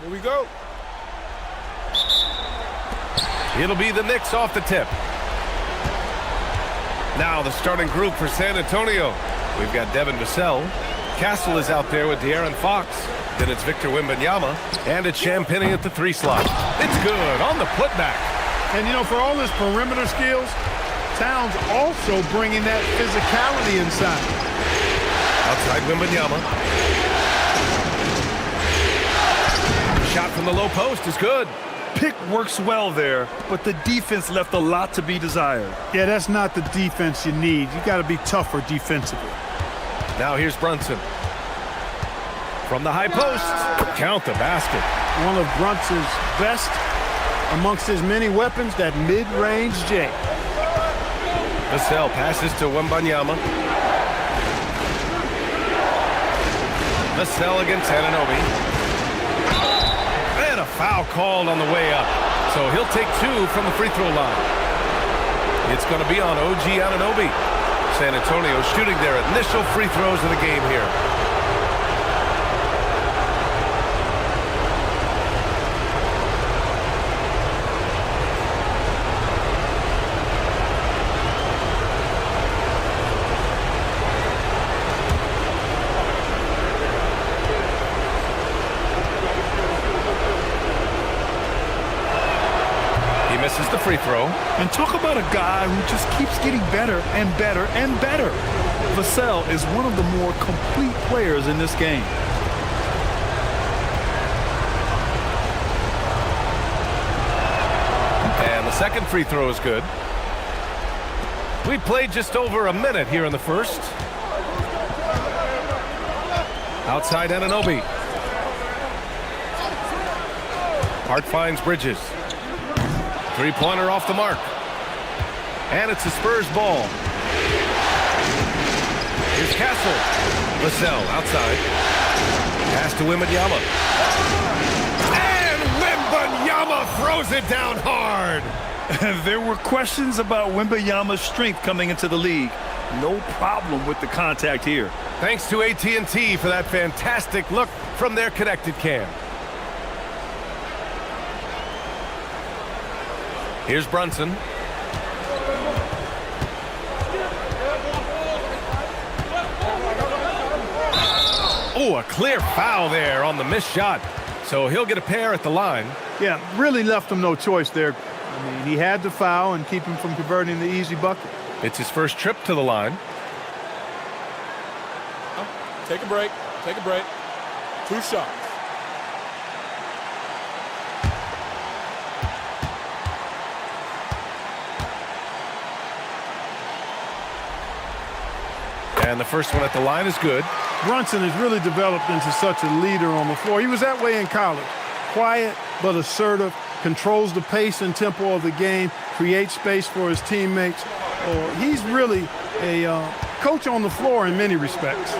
Here we go. It'll be the Knicks off the tip. Now the starting group for San Antonio. We've got Devin Vassell. Castle is out there with De'Aaron Fox. Then it's Victor Wembanyama. And it's Champagnie at the 3 slot. It's good on the putback. And, you know, for all his perimeter skills, Towns also bringing that physicality inside. Outside Wembanyama. Shot from the low post is good. Pick works well there, but the defense left a lot to be desired. Yeah, that's not the defense you need. You got to be tougher defensively. Now here's Brunson. From the high post. Count the basket. One of Brunson's best amongst his many weapons, that mid-range J. Vassell passes to Wembanyama. Vassell against Anunoby. And a foul called on the way up. So he'll take 2 from the free throw line. It's going to be on OG Anunoby. San Antonio shooting their initial free throws of the game here. Misses the free throw. And talk about a guy who just keeps getting better and better and better. Vassell is one of the more complete players in this game. And the second free throw is good. We played just over a minute here in the first. Outside Anunoby. Hart finds Bridges. Three-pointer off the mark. And it's a Spurs ball. Here's Castle. Vassell outside. Pass to Wembanyama. And Wembanyama throws it down hard. There were questions about Wembanyama's strength coming into the league. No problem with the contact here. Thanks to AT&T for that fantastic look from their connected cam. Here's Brunson. Oh, a clear foul there on the missed shot. So he'll get a pair at the line. Yeah, really left him no choice there. I mean, he had to foul and keep him from converting the easy bucket. It's his first trip to the line. Take a break. Take a break. 2 shots. And the first one at the line is good. Brunson has really developed into such a leader on the floor. He was that way in college. Quiet but assertive, controls the pace and tempo of the game, creates space for his teammates. He's really a coach on the floor in many respects.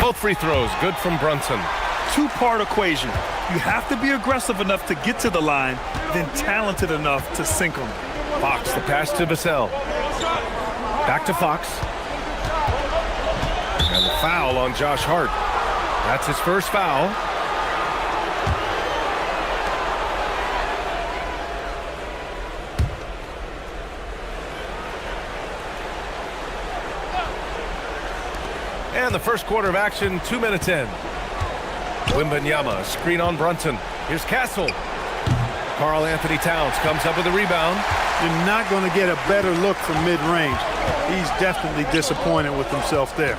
Both free throws good from Brunson. 2-part equation. You have to be aggressive enough to get to the line, then talented enough to sink them. Fox, the pass to Vassell. Back to Fox. And the foul on Josh Hart. That's his first foul. And the first quarter of action, 2 minutes in. Wembanyama, screen on Brunson. Here's Castle. Karl Anthony Towns comes up with a rebound. You're not going to get a better look from mid-range. He's definitely disappointed with himself there.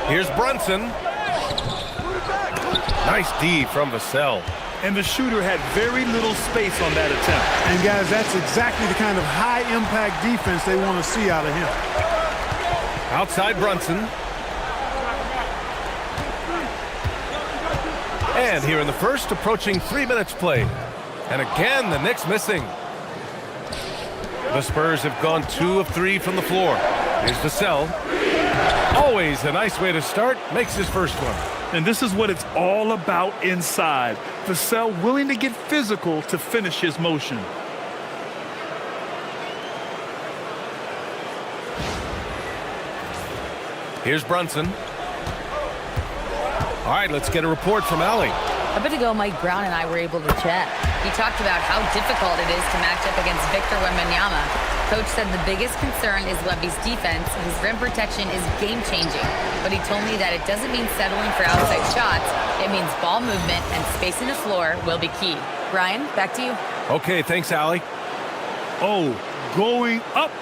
Here's Brunson. Nice D from Vassell. And the shooter had very little space on that attempt. And guys, that's exactly the kind of high-impact defense they want to see out of him. Outside Brunson. And here in the first, approaching 3 minutes played. And again, the Knicks missing. The Spurs have gone 2 of 3 from the floor. Here's Vassell. Always a nice way to start. Makes his first one. And this is what it's all about inside. Vassell willing to get physical to finish his motion. Here's Brunson. All right, let's get a report from Allie. A bit ago, Mike Brown and I were able to chat. He talked about how difficult it is to match up against Victor Wembanyama. Coach said the biggest concern is Wemby's defense. His rim protection is game-changing. But he told me that it doesn't mean settling for outside shots. It means ball movement and spacing the floor will be key. Brian, back to you. Okay, thanks, Allie. Oh, going up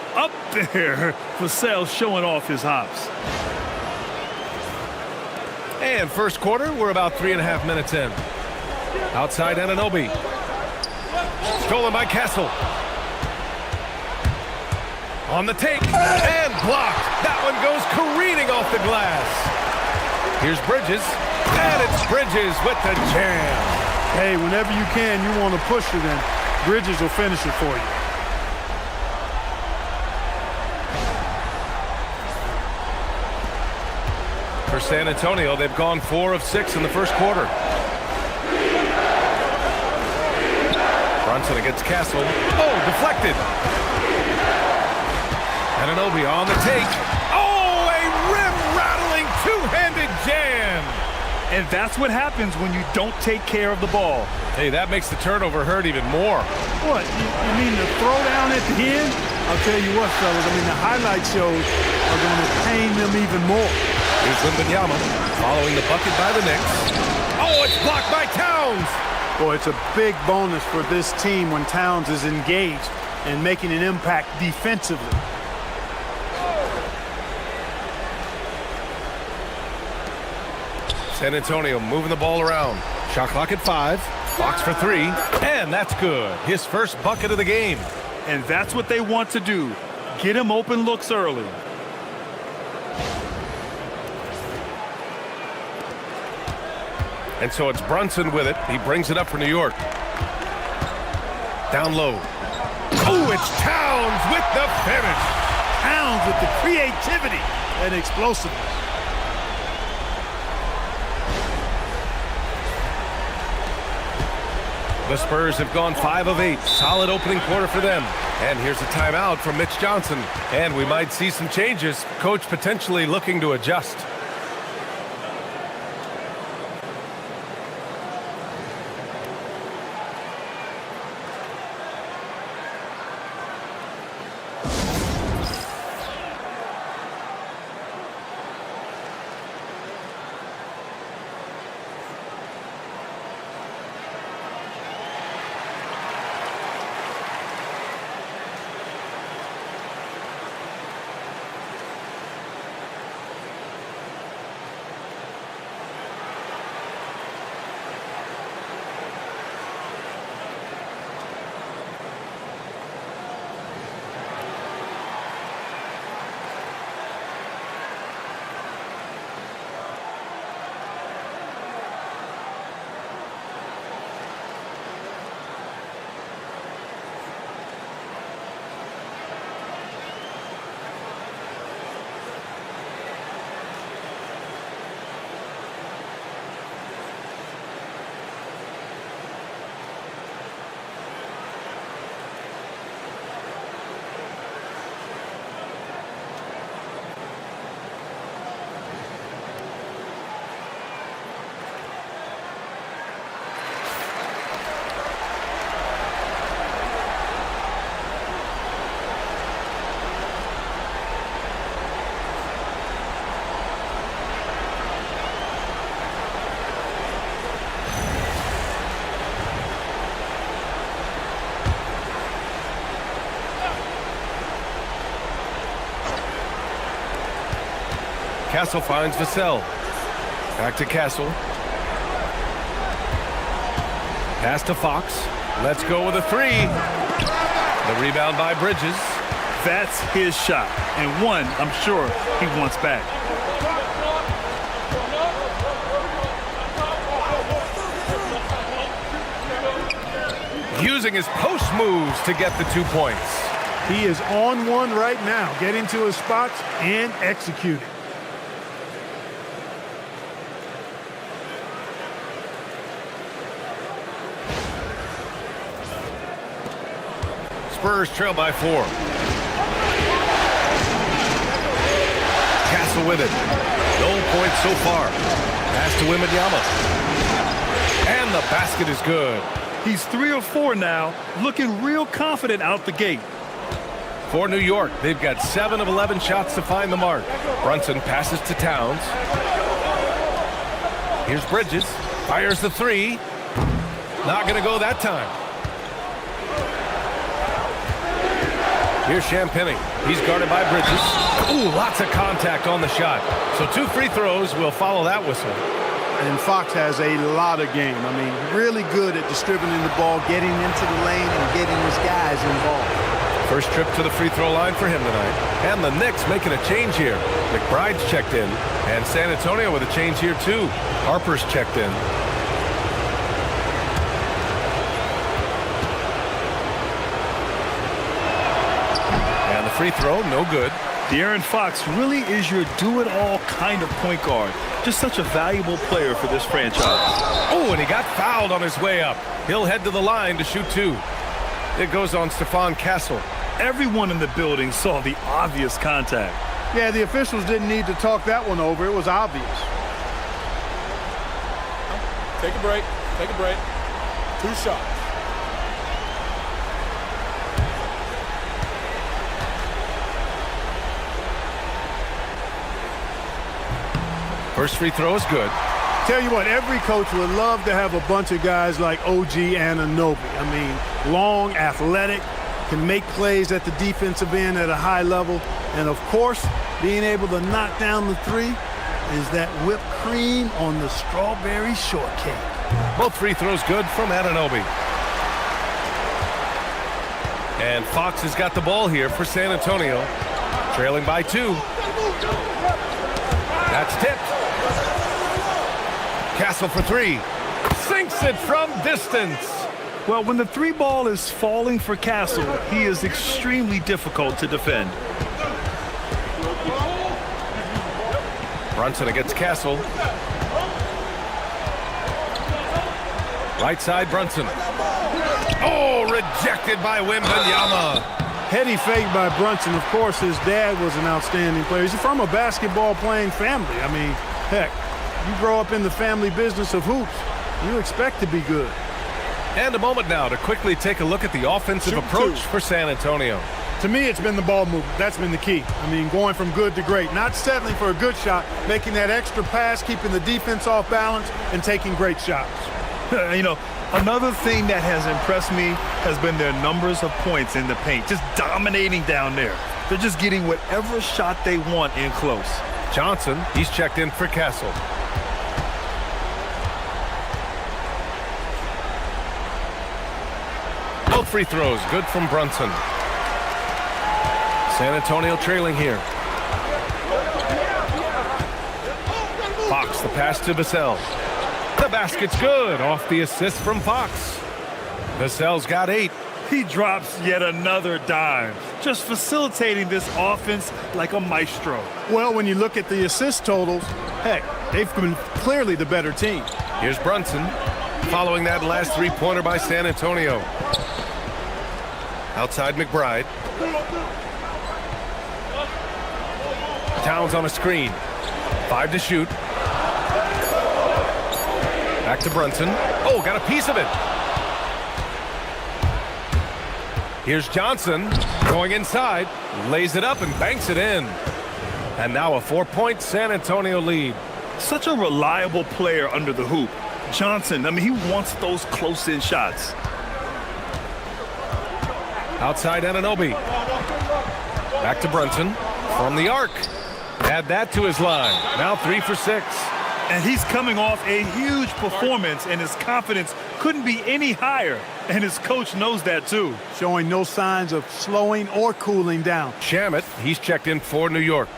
there. Vassell showing off his hops. And first quarter, we're about 3.5 minutes in. Outside Anunoby. Stolen by Castle. On the take, and blocked. That one goes careening off the glass. Here's Bridges, and it's Bridges with the jam. Hey, whenever you can, you want to push it in. Bridges will finish it for you. For San Antonio, they've gone 4 of 6 in the first quarter. Brunson against Castle. Oh, deflected. Anunoby on the take. Oh, a rim-rattling two-handed jam. And that's what happens when you don't take care of the ball. Hey, that makes the turnover hurt even more. What, you mean the throwdown at the end? I'll tell you what, fellas, I mean, the highlight shows are going to pain them even more. Here's Wembanyama following the bucket by the Knicks. Oh, it's blocked by Towns. Boy, it's a big bonus for this team when Towns is engaged and making an impact defensively. San Antonio moving the ball around. Shot clock at 5. Fox for 3. And that's good. His first bucket of the game. And that's what they want to do. Get him open looks early. And so it's Brunson with it. He brings it up for New York. Down low. Oh, it's Towns with the finish. Towns with the creativity and explosiveness. The Spurs have gone 5 of 8. Solid opening quarter for them. And here's a timeout from Mitch Johnson. And we might see some changes. Coach potentially looking to adjust. Castle finds Vassell. Back to Castle. Pass to Fox. Let's go with a 3. The rebound by Bridges. That's his shot. And one, I'm sure, he wants back. Using his post moves to get the 2 points. He is on one right now, getting to his spots and executing. Spurs trail by 4. Castle with it. No points so far. Pass to Wembanyama. And the basket is good. He's 3 of 4 now, looking real confident out the gate. For New York, they've got 7 of 11 shots to find the mark. Brunson passes to Towns. Here's Bridges. Fires the 3. Not going to go that time. Here's Champagnie. He's guarded by Bridges. Ooh, lots of contact on the shot. So 2 free throws will follow that whistle. And Fox has a lot of game. I mean, really good at distributing the ball, getting into the lane, and getting his guys involved. First trip to the free throw line for him tonight. And the Knicks making a change here. McBride's checked in. And San Antonio with a change here, too. Harper's checked in. And the free throw, no good. De'Aaron Fox really is your do-it-all kind of point guard. Just such a valuable player for this franchise. Oh, and he got fouled on his way up. He'll head to the line to shoot 2. It goes on Stephon Castle. Everyone in the building saw the obvious contact. Yeah, the officials didn't need to talk that one over. It was obvious. Take a break. Take a break. 2 shots. First free throw is good. Tell you what, every coach would love to have a bunch of guys like OG Anunoby. I mean, long, athletic, can make plays at the defensive end at a high level. And, of course, being able to knock down the 3 is that whipped cream on the strawberry shortcake. Both free throws good from Anunoby. And Fox has got the ball here for San Antonio. Trailing by 2. That's tipped. Castle for 3. Sinks it from distance. Well, when the 3 ball is falling for Castle, he is extremely difficult to defend. Brunson against Castle. Right side, Brunson. Oh, rejected by Wembanyama. Heady fake by Brunson. Of course, his dad was an outstanding player. He's from a basketball-playing family. I mean, heck, you grow up in the family business of hoops, you expect to be good. And a moment now to quickly take a look at the offensive approach for San Antonio. To me, it's been the ball movement. That's been the key. I mean, going from good to great. Not settling for a good shot, making that extra pass, keeping the defense off balance, and taking great shots. You know, another thing that has impressed me has been their numbers of points in the paint. Just dominating down there. They're just getting whatever shot they want in close. Johnson, he's checked in for Castle. Both free throws, good from Brunson. San Antonio trailing here. Fox, the pass to Vassell. The basket's good, off the assist from Fox. Vassell's got 8. He drops yet another dime, just facilitating this offense like a maestro. Well, when you look at the assist totals, heck, they've been clearly the better team. Here's Brunson, following that last 3-pointer by San Antonio. Outside McBride. Towns on a screen. 5 to shoot. Back to Brunson. Oh, got a piece of it. Here's Johnson going inside. Lays it up and banks it in. And now a 4-point San Antonio lead. Such a reliable player under the hoop. Johnson, I mean, he wants those close-in shots. Outside Anunoby. Back to Brunson. From the arc. Add that to his line. Now 3 for 6. And he's coming off a huge performance, and his confidence couldn't be any higher. And his coach knows that, too. Showing no signs of slowing or cooling down. Shamet, he's checked in for New York.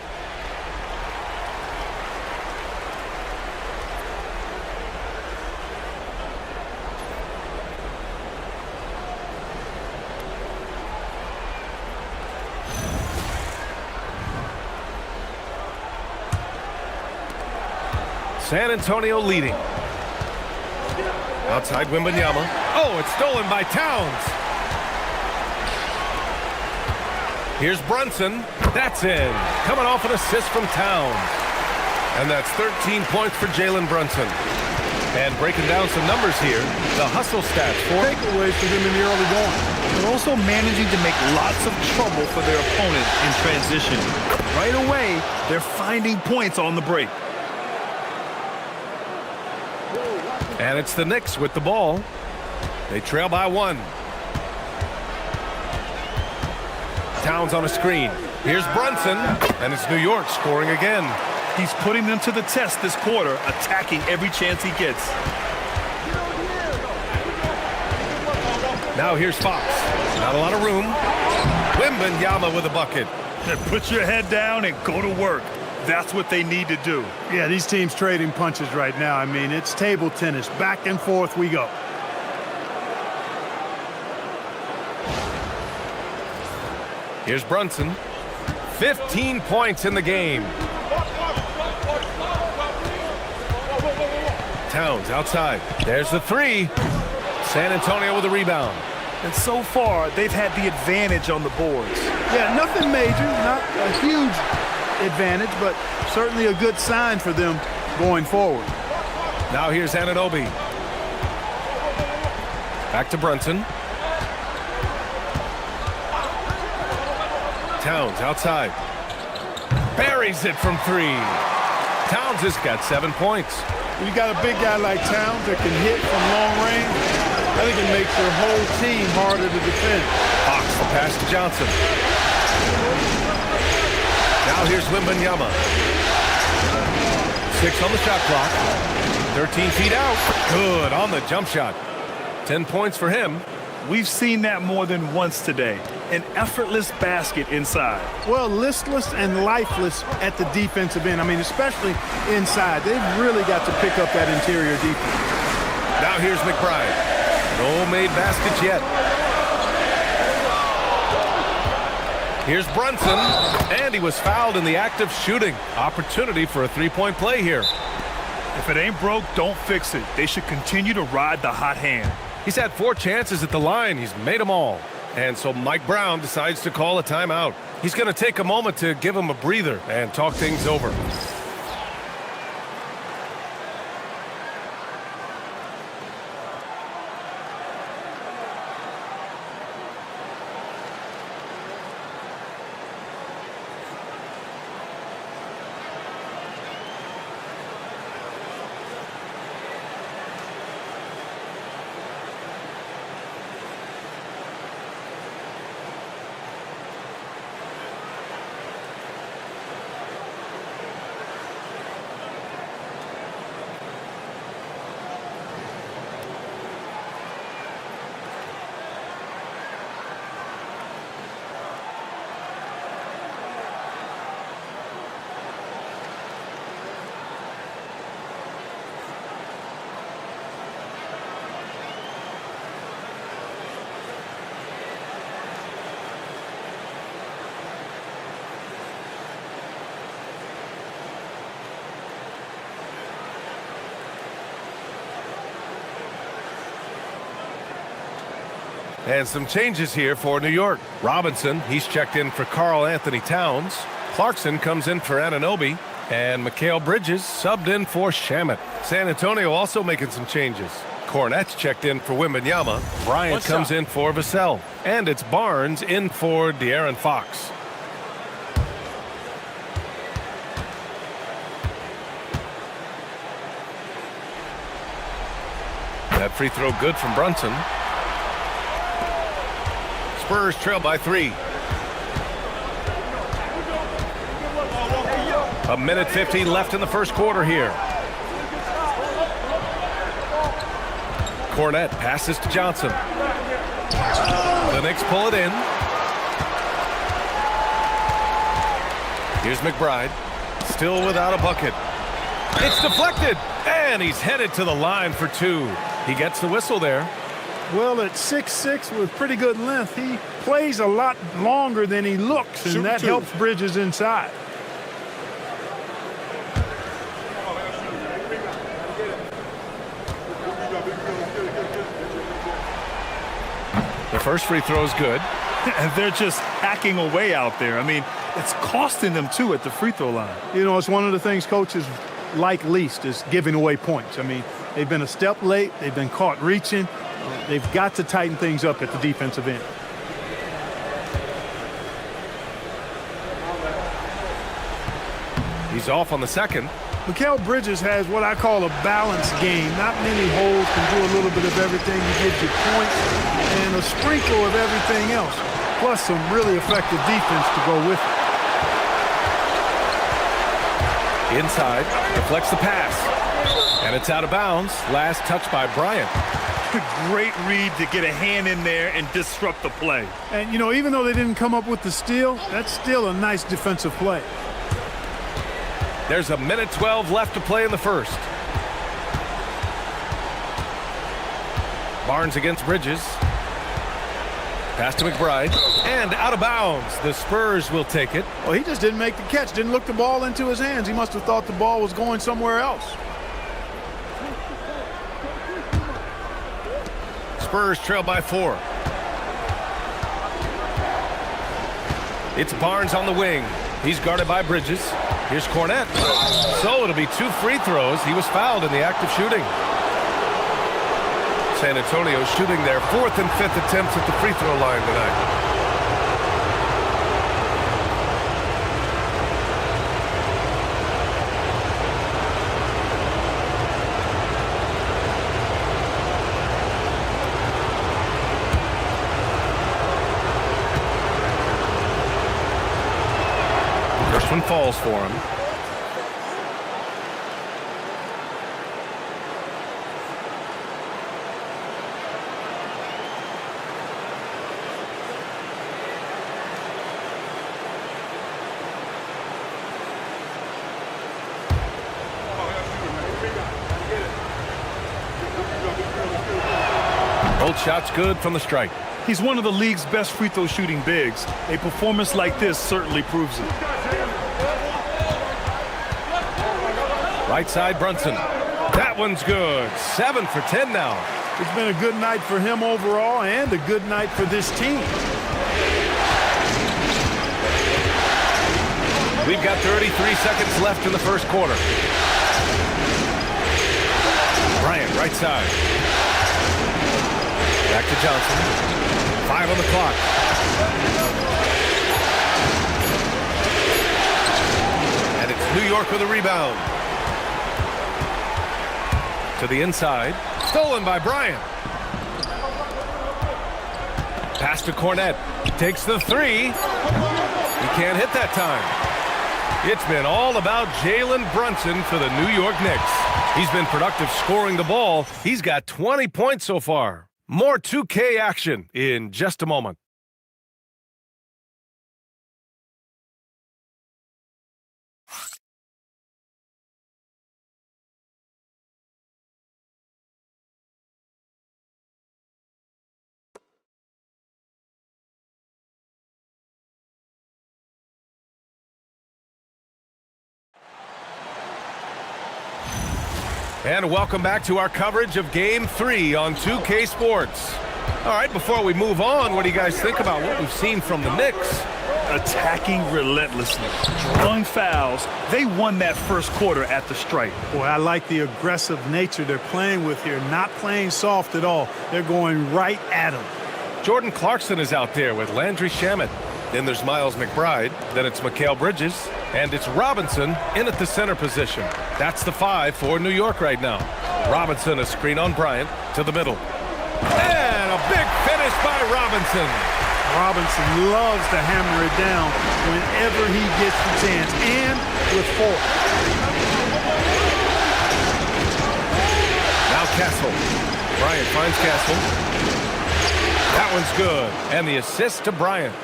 San Antonio leading. Outside Wembanyama. Oh, it's stolen by Towns. Here's Brunson. That's in. Coming off an assist from Towns. And that's 13 points for Jalen Brunson. And breaking down some numbers here, the hustle stats for Takeaways for them in the early going. They're also managing to make lots of trouble for their opponent in transition. Right away, they're finding points on the break. And it's the Knicks with the ball. They trail by 1. Towns on a screen. Here's Brunson, and it's New York scoring again. He's putting them to the test this quarter, attacking every chance he gets. Now here's Fox. Not a lot of room. Wembanyama with a bucket. Put your head down and go to work. That's what they need to do. Yeah, these teams trading punches right now. I mean, it's table tennis. Back and forth we go. Here's Brunson. 15 points in the game. Towns outside. There's the 3. San Antonio with a rebound. And so far, they've had the advantage on the boards. Yeah, nothing major, not a huge advantage, but certainly a good sign for them going forward. Now here's Anunoby. Back to Brunson. Towns outside. Buries it from 3. Towns has got 7 points. You got a big guy like Towns that can hit from long range. I think it makes your whole team harder to defend. Fox the pass to Johnson. Now here's Wembanyama. 6 on the shot clock. 13 feet out. Good on the jump shot. 10 points for him. We've seen that more than once today. An effortless basket inside. Well, listless and lifeless at the defensive end. I mean, especially inside. They've really got to pick up that interior defense. Now here's McBride. No made baskets yet. Here's Brunson, and he was fouled in the act of shooting. Opportunity for a three-point play here. If it ain't broke, don't fix it. They should continue to ride the hot hand. He's had 4 chances at the line. He's made them all. And so Mike Brown decides to call a timeout. He's going to take a moment to give him a breather and talk things over. And some changes here for New York. Robinson, he's checked in for Karl Anthony Towns. Clarkson comes in for Anunoby. And Mikal Bridges subbed in for Shamet. San Antonio also making some changes. Cornette's checked in for Wembanyama. Bryant comes in for Vassell. And it's Barnes in for De'Aaron Fox. That free throw good from Brunson. Spurs trail by 3. A minute 50 left in the first quarter here. Cornette passes to Johnson. The Knicks pull it in. Here's McBride. Still without a bucket. It's deflected, and he's headed to the line for 2. He gets the whistle there. Well, at 6'6" with pretty good length, he plays a lot longer than he looks, and that helps Bridges inside. The first free throw is good. And they're just hacking away out there. I mean, it's costing them, too, at the free throw line. You know, it's one of the things coaches like least is giving away points. I mean, they've been a step late. They've been caught reaching. They've got to tighten things up at the defensive end. He's off on the second. Mikal Bridges has what I call a balanced game. Not many holes, can do a little bit of everything. He gives you points and a sprinkle of everything else, plus some really effective defense to go with it. Inside, deflects the pass. And it's out of bounds. Last touch by Bryant. Great read to get a hand in there and disrupt the play. And, you know, even though they didn't come up with the steal, that's still a nice defensive play. There's a minute 12 left to play in the first. Barnes against Bridges. Pass to McBride. And out of bounds. The Spurs will take it. Well, he just didn't make the catch. Didn't look the ball into his hands. He must have thought the ball was going somewhere else. Spurs trail by 4. It's Barnes on the wing. He's guarded by Bridges. Here's Cornette. So it'll be 2 free throws. He was fouled in the act of shooting. San Antonio shooting their 4th and 5th attempts at the free throw line tonight. First one falls for him. Both shots good from the strike. He's one of the league's best free throw shooting bigs. A performance like this certainly proves it. Right side, Brunson. That one's good. 7 for 10 now. It's been a good night for him overall and a good night for this team. We've got 33 seconds left in the first quarter. Bryant, right side. Back to Johnson. 5 on the clock. And it's New York with a rebound. To the inside. Stolen by Bryant. Pass to Cornette. Takes the 3. He can't hit that time. It's been all about Jalen Brunson for the New York Knicks. He's been productive scoring the ball. He's got 20 points so far. More 2K action in just a moment. And welcome back to our coverage of Game 3 on 2K Sports. All right, before we move on, what do you guys think about what we've seen from the Knicks? Attacking relentlessly, drawing fouls. They won that first quarter at the stripe. Boy, I like the aggressive nature they're playing with here, not playing soft at all. They're going right at him. Jordan Clarkson is out there with Landry Shamet. Then there's Miles McBride. Then it's Mikal Bridges. And it's Robinson in at the center position. That's the 5 for New York right now. Robinson, a screen on Bryant to the middle. And a big finish by Robinson. Robinson loves to hammer it down whenever he gets the chance, and with force. Now Castle. Bryant finds Castle. That one's good. And the assist to Bryant.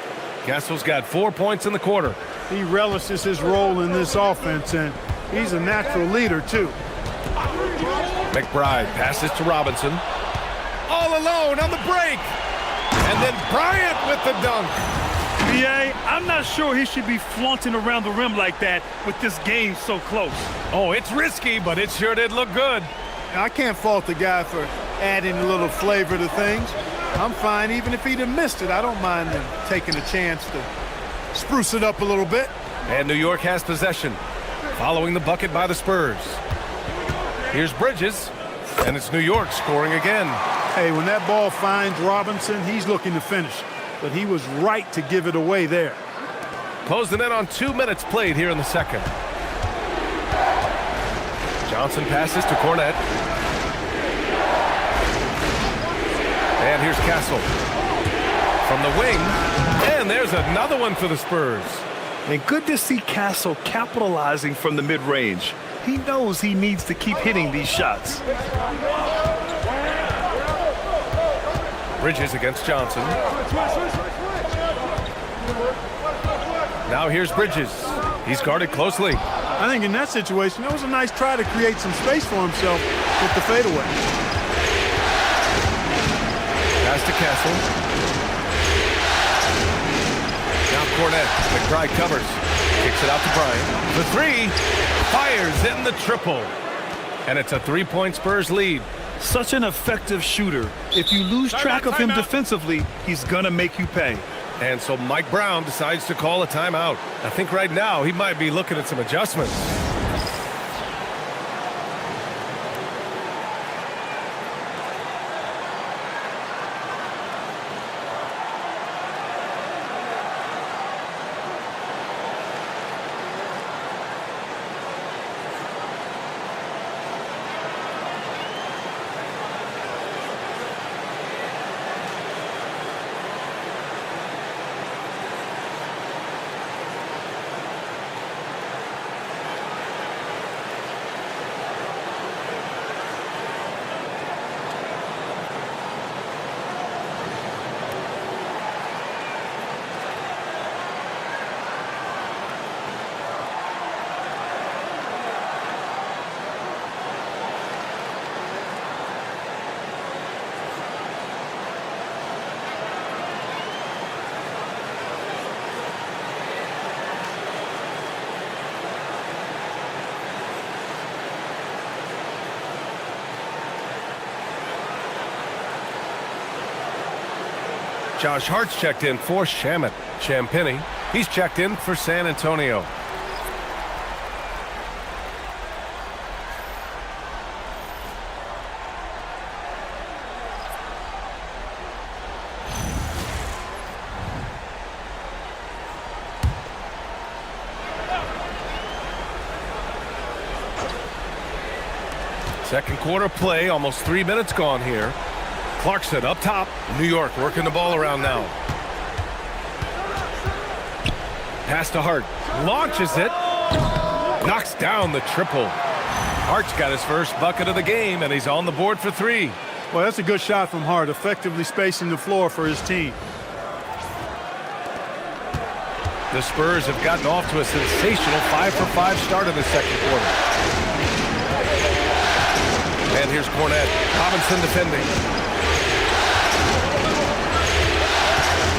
Castle's got 4 points in the quarter. He relishes his role in this offense, and he's a natural leader, too. McBride passes to Robinson. All alone on the break. And then Bryant with the dunk. B.A., I'm not sure he should be flaunting around the rim like that with this game so close. Oh, it's risky, but it sure did look good. I can't fault the guy for adding a little flavor to things. I'm fine even if he'd have missed it. I don't mind them taking a chance to, you know, get it done. Now Castle. Bryant finds Castle. That one's good. And the assist to Bryant. Castle.'s got 4 points in the quarter. He relishes his role in this offense. He spruce it up a little bit. And New York has possession, following the bucket by the Spurs. Here's Bridges, and it's New York scoring again. Hey, when that ball finds Robinson, he's looking to finish. But he was right to give it away there. Closing in on 2 minutes played here in the second. Johnson passes to Cornette. And here's Castle. From the wing, and there's another one for the Spurs. And good to see Castle capitalizing from the mid-range. He knows he needs to keep hitting these shots. Bridges against Johnson. Now here's Bridges. He's guarded closely. I think in that situation, that was a nice try to create some space for himself with the fadeaway. Pass to Castle. Now Cornette. McBride covers. Kicks it out to Bryant. The three. Fires in the triple. And it's a three-point Spurs lead. Such an effective shooter. If you lose track of him defensively, he's going to make you pay. And so Mike Brown decides to call a timeout. I think right now he might be looking at some adjustments. Josh Hart's checked in for Shamet. Champagny, he's checked in for San Antonio. Second quarter play, almost 3 minutes gone here. Clarkson up top. New York working the ball around now. Pass to Hart. Launches it. Knocks down the triple. Hart's got his first bucket of the game, and he's on the board for three. Well, that's a good shot from Hart, effectively spacing the floor for his team. The Spurs have gotten off to a sensational 5-for-5 start in the second quarter. And here's Cornette. Robinson defending.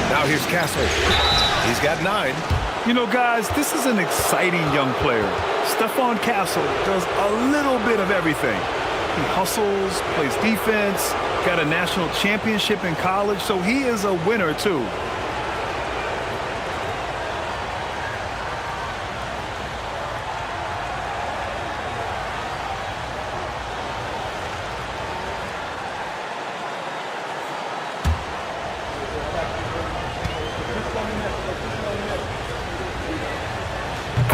Now here's Castle. He's got 9. You know, guys, this is an exciting young player. Stephon Castle does a little bit of everything. He hustles, plays defense, got a national championship in college, so he is a winner, too.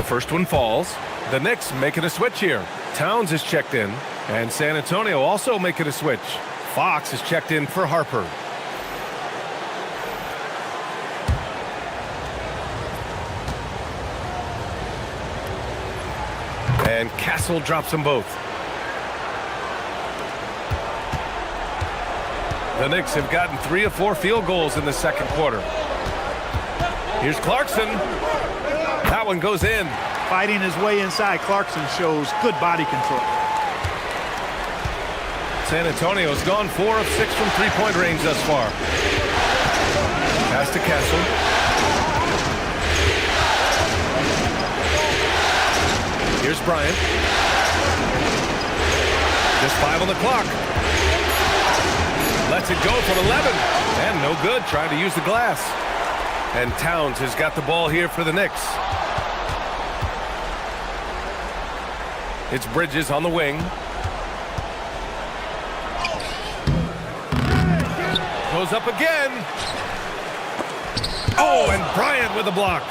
First one falls. The Knicks making a switch here. Towns is checked in, and San Antonio also making a switch. Fox is checked in for Harper. And Castle drops them both. The Knicks have gotten 3 of 4 field goals in the second quarter. Here's Clarkson. That one goes in. Fighting his way inside, Clarkson shows good body control. San Antonio's gone 4 of 6 from three-point range thus far. Pass to Castle. Here's Bryant. Just 5 on the clock. Lets it go from 11. And no good, trying to use the glass. And Towns has got the ball here for the Knicks. It's Bridges on the wing. Goes up again. Oh, and Bryant with a block.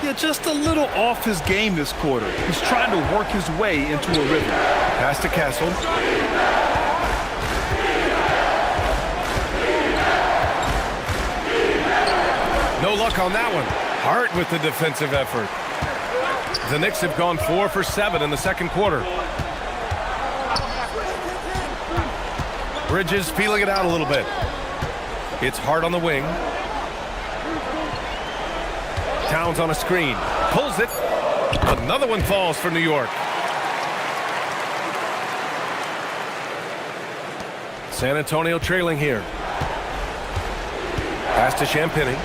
Yeah, just a little off his game this quarter. He's trying to work his way into a rhythm. Pass to Castle. No luck on that one. Hart with the defensive effort. The Knicks have gone 4 for 7 in the second quarter. Bridges feeling it out a little bit. It's Hart on the wing. Towns on a screen. Pulls it. Another one falls for New York. San Antonio trailing here. Pass to Champagnie.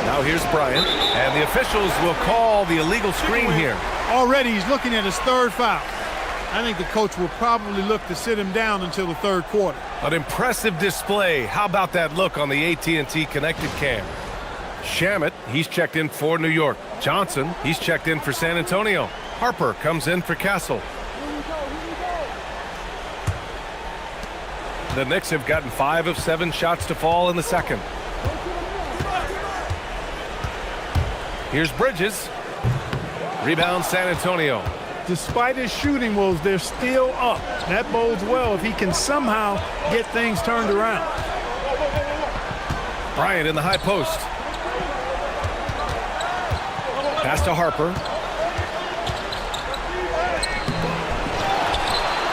Now here's Bryant. And the officials will call the illegal screen here. Already he's looking at his third foul. I think the coach will probably look to sit him down until the third quarter. An impressive display. How about that look on the AT&T connected cam? Shamet, he's checked in for New York. Johnson, he's checked in for San Antonio. Harper comes in for Castle. The Knicks have gotten 5 of 7 shots to fall in the second. Here's Bridges. Rebound San Antonio. Despite his shooting woes, they're still up. That bodes well if he can somehow get things turned around. Bryant in the high post. Pass to Harper.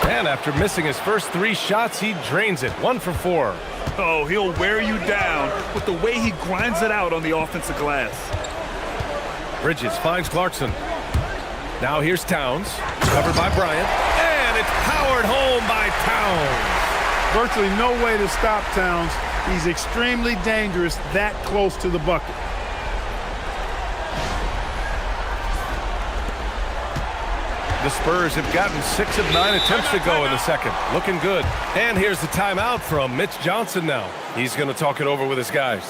And after missing his first 3 shots, he drains it. 1 for 4. Oh, he'll wear you down with the way he grinds it out on the offensive glass. Bridges finds Clarkson. Now here's Towns. Covered by Bryant. And it's powered home by Towns. Virtually no way to stop Towns. He's extremely dangerous that close to the bucket. The Spurs have gotten 6 of 9 attempts to go in the second. Looking good. And here's the timeout from Mitch Johnson now. He's going to talk it over with his guys.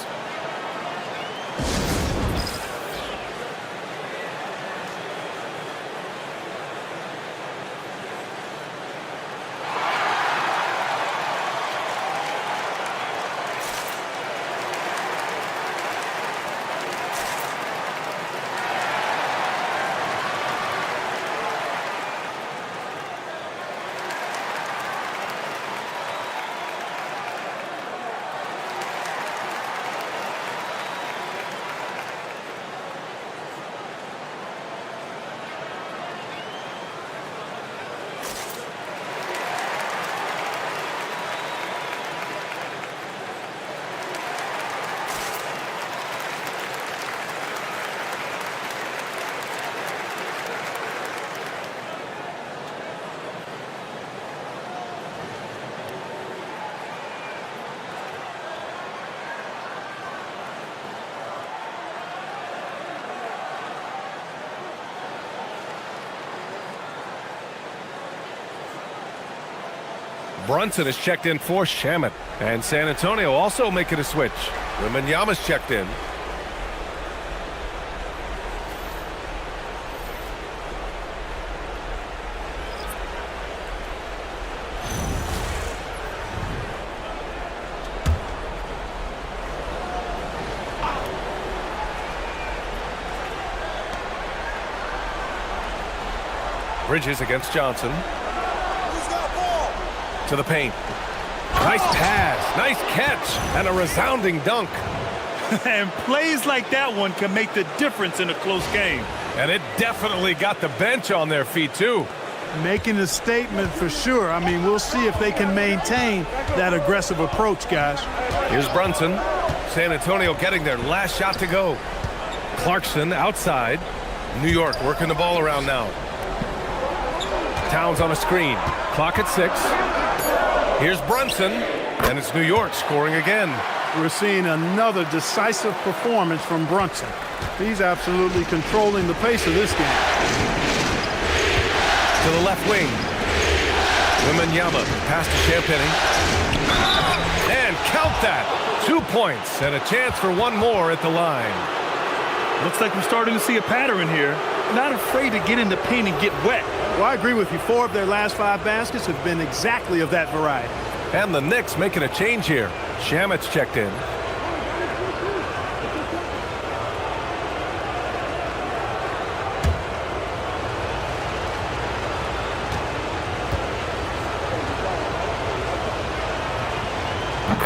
Brunson is checked in for Shamet. And San Antonio also making a switch. Wembanyama's checked in. Bridges against Johnson. To the paint. Nice pass, nice catch, and a resounding dunk. And plays like that one can make the difference in a close game. And it definitely got the bench on their feet, too. Making a statement for sure. I mean, we'll see if they can maintain that aggressive approach, guys. Here's Brunson. San Antonio getting their last shot to go. Clarkson outside. New York working the ball around now. Towns on a screen. Clock at 6. Here's Brunson, and it's New York scoring again. We're seeing another decisive performance from Brunson. He's absolutely controlling the pace of this game. To the left wing. Wembanyama pass to Champagnie. And Count that. 2 points and a chance for one more at the line. Looks like we're starting to see a pattern here. Not afraid to get in the paint and get wet. Well, I agree with you. 4 of their last 5 baskets have been exactly of that variety. And the Knicks making a change here. Shamit's checked in.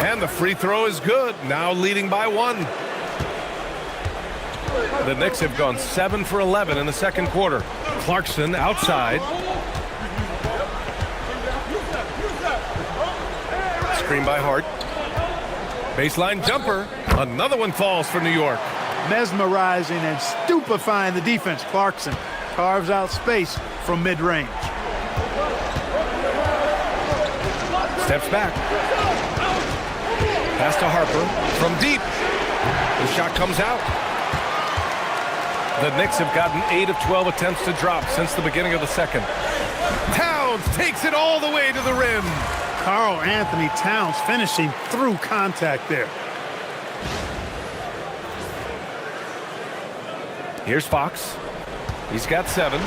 And the free throw is good. Now leading by 1. The Knicks have gone 7 for 11 in the second quarter. Clarkson outside. Screen by Hart. Baseline jumper. Another one falls for New York. Mesmerizing and stupefying the defense. Clarkson carves out space from mid-range. Steps back. Pass to Harper from deep. The shot comes out. The Knicks have gotten 8 of 12 attempts to drop since the beginning of the second. Towns takes it all the way to the rim. Karl Anthony Towns finishing through contact there. Here's Fox. He's got 7.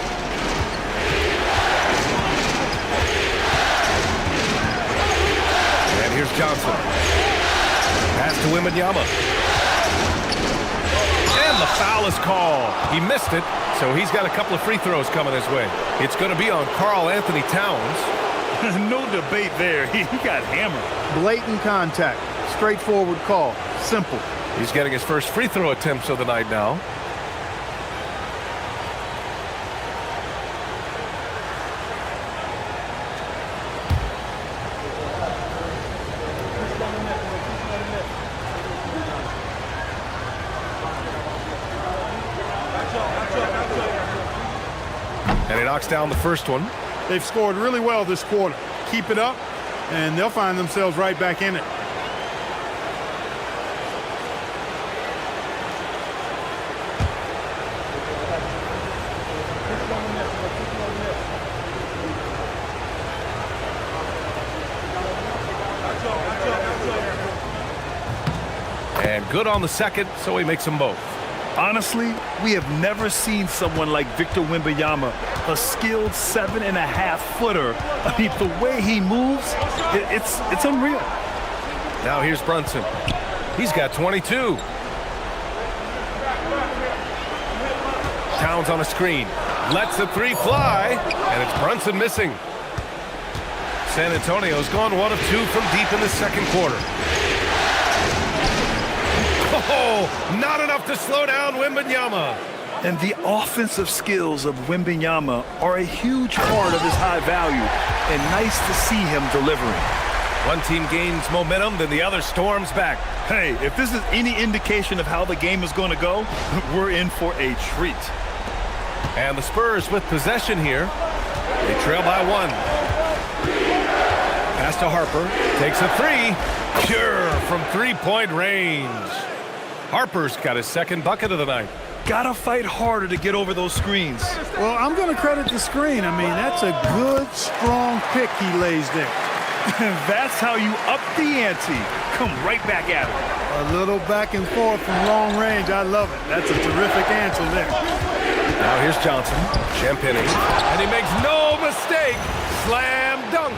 And here's Johnson. Pass to Wembanyama. And the foul is called. He missed it, so he's got a couple of free throws coming his way. It's going to be on Karl Anthony Towns. No debate there. He got hammered. Blatant contact. Straightforward call. Simple. He's getting his first free throw attempts of the night now. And he knocks down the first one. They've scored really well this quarter. Keep it up, and they'll find themselves right back in it. And good on the second, so he makes them both. Honestly, we have never seen someone like Victor Wembanyama, a skilled 7.5-footer. I mean, the way he moves, it's unreal. Now here's Brunson. He's got 22. Towns on a screen. Lets the 3 fly, and it's Brunson missing. San Antonio's gone 1 of 2 from deep in the second quarter. Oh, not enough to slow down Wembanyama. And the offensive skills of Wembanyama are a huge part of his high value, and nice to see him delivering. One team gains momentum, then the other storms back. Hey, if this is any indication of how the game is going to go, we're in for a treat. And the Spurs with possession here. They trail by 1. Pass to Harper. Takes a 3. Pure from 3-point range. Harper's got his second bucket of the night. Gotta fight harder to get over those screens. Well, I'm going to credit the screen. I mean, that's a good, strong pick he lays there. That's how you up the ante. Come right back at it. A little back and forth from long range. I love it. That's a terrific answer there. Now here's Johnson. Champagny. And he makes no mistake. Slam dunk.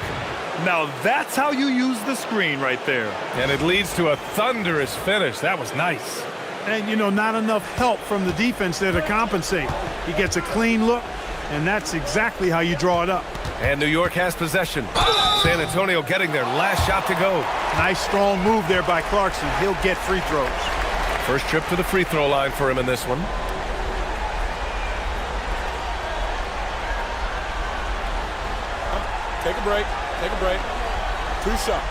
Now that's how you use the screen right there. And it leads to a thunderous finish. That was nice. And, you know, not enough help from the defense there to compensate. He gets a clean look, and that's exactly how you draw it up. And New York has possession. San Antonio getting their last shot to go. Nice, strong move there by Clarkson. He'll get free throws. First trip to the free throw line for him in this one. Take a break. Take a break. 2 shots.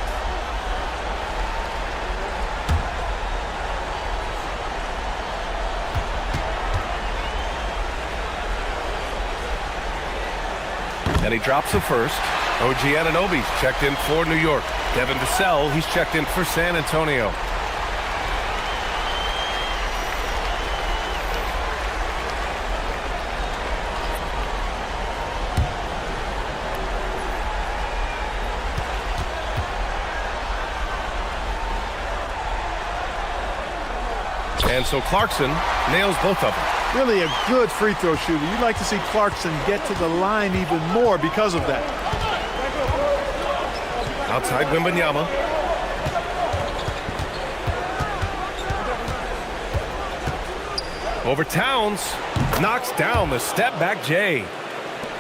And he drops the first. OG Anunoby's checked in for New York. Devin Vassell, he's checked in for San Antonio. And so Clarkson nails both of them. Really a good free throw shooter. You'd like to see Clarkson get to the line even more because of that. Outside Wembanyama. Over Towns. Knocks down the step-back J.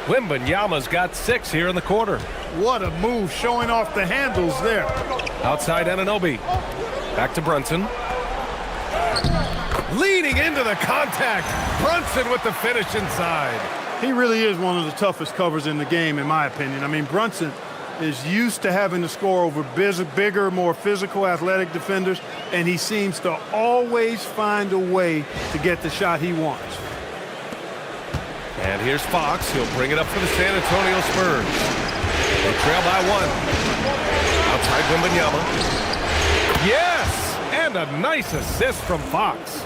Wembanyama's got 6 here in the quarter. What a move, showing off the handles there. Outside Anunoby. Back to Brunson. Leaning into the contact. Brunson with the finish inside. He really is one of the toughest covers in the game, in my opinion. I mean, Brunson is used to having to score over bigger, more physical, athletic defenders, and he seems to always find a way to get the shot he wants. And here's Fox. He'll bring it up for the San Antonio Spurs. They trail by 1. Outside Wembanyama. Yes! And a nice assist from Fox.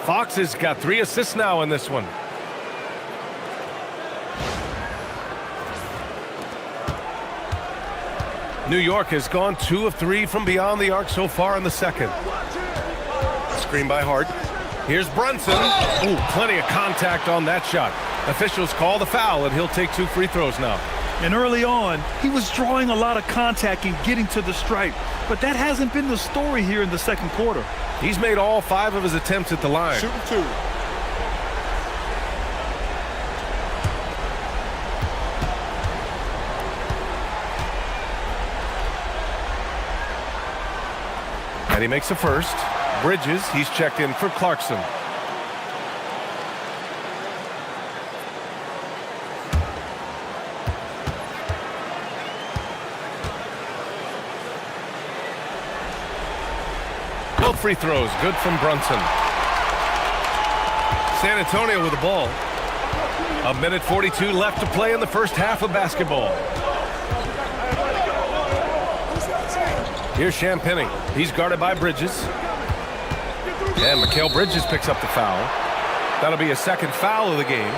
Fox has got 3 assists now in this one. New York has gone 2 of 3 from beyond the arc so far in the second. Screen by Hart. Here's Brunson. Ooh, plenty of contact on that shot. Officials call the foul, and he'll take 2 free throws now. And early on, he was drawing a lot of contact and getting to the stripe. But that hasn't been the story here in the second quarter. He's made all 5 of his attempts at the line. Shooting 2. And he makes the first. Bridges, he's checked in for Clarkson. Both free throws, good from Brunson. San Antonio with the ball. 1:42 left to play in the first half of basketball. Here's Champagnie. He's guarded by Bridges. And Mikal Bridges picks up the foul. That'll be a second foul of the game.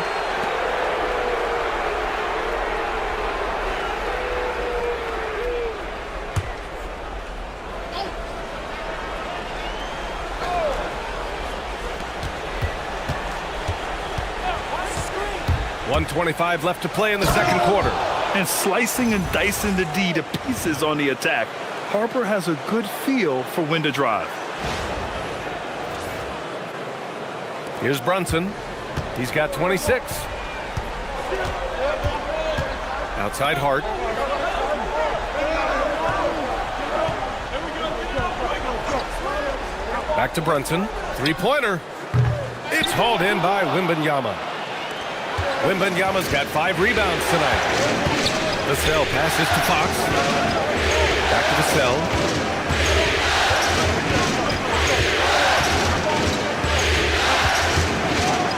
.125 left to play in the second quarter. And slicing and dicing the D to pieces on the attack. Harper has a good feel for when to drive. Here's Brunson. He's got 26. Outside Hart. Back to Brunson. Three-pointer. It's hauled in by Wembanyama. Wembanyama's got 5 rebounds tonight. Vassell passes to Fox. Back to Vassell.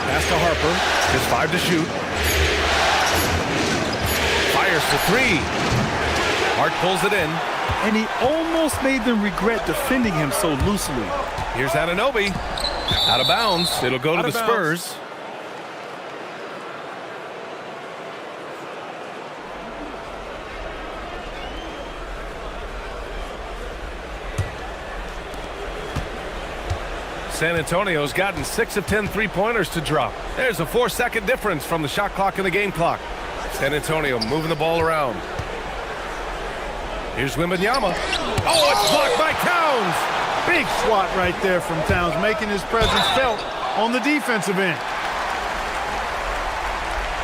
Pass to Harper. Just 5 to shoot. Fires for 3. Hart pulls it in. And he almost made them regret defending him so loosely. Here's Anunoby. Out of bounds. It'll go to the Spurs. San Antonio's gotten 6 of 10 three-pointers to drop. There's a 4-second difference from the shot clock and the game clock. San Antonio moving the ball around. Here's Wembanyama. Oh, it's blocked by Towns. Big swat right there from Towns, making his presence felt on the defensive end.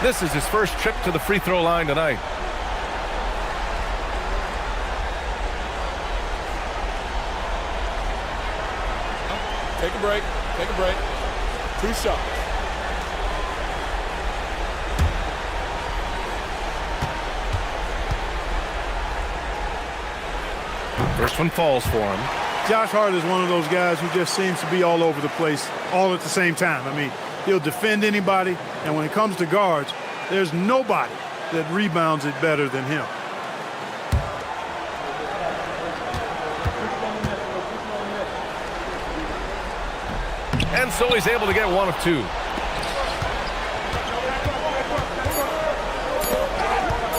This is his first trip to the free throw line tonight. Take a break. Take a break. 2 shots. First one falls for him. Josh Hart is one of those guys who just seems to be all over the place all at the same time. I mean, he'll defend anybody, and when it comes to guards, there's nobody that rebounds it better than him. And so he's able to get 1 of 2.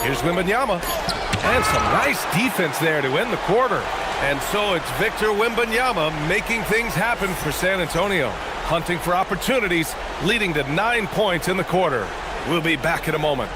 Here's Wembanyama. And some nice defense there to end the quarter. And so it's Victor Wembanyama making things happen for San Antonio. Hunting for opportunities, leading to 9 points in the quarter. We'll be back in a moment.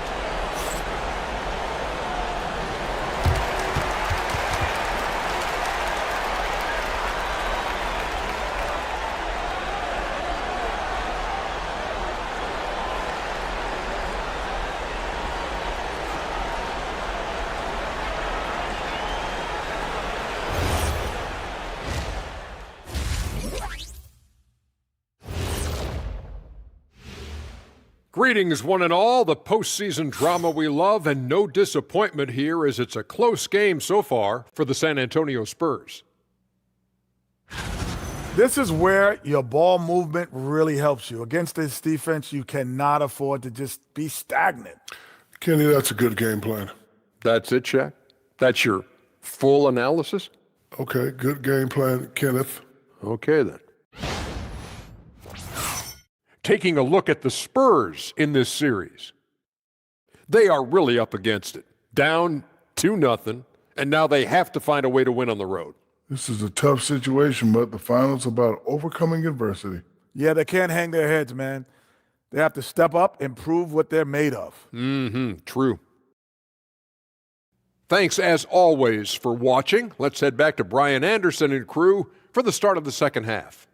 Greetings, one and all. The postseason drama we love, and no disappointment here as it's a close game so far for the San Antonio Spurs. This is where your ball movement really helps you. Against this defense, you cannot afford to just be stagnant. Kenny, that's a good game plan. That's it, Shaq? That's your full analysis? Okay, good game plan, Kenneth. Okay, then. Taking a look at the Spurs in this series. They are really up against it. Down 2-0, and now they have to find a way to win on the road. This is a tough situation, but the finals about overcoming adversity. Yeah, they can't hang their heads, man. They have to step up and prove what they're made of. True. Thanks, as always, for watching. Let's head back to Brian Anderson and crew for the start of the second half.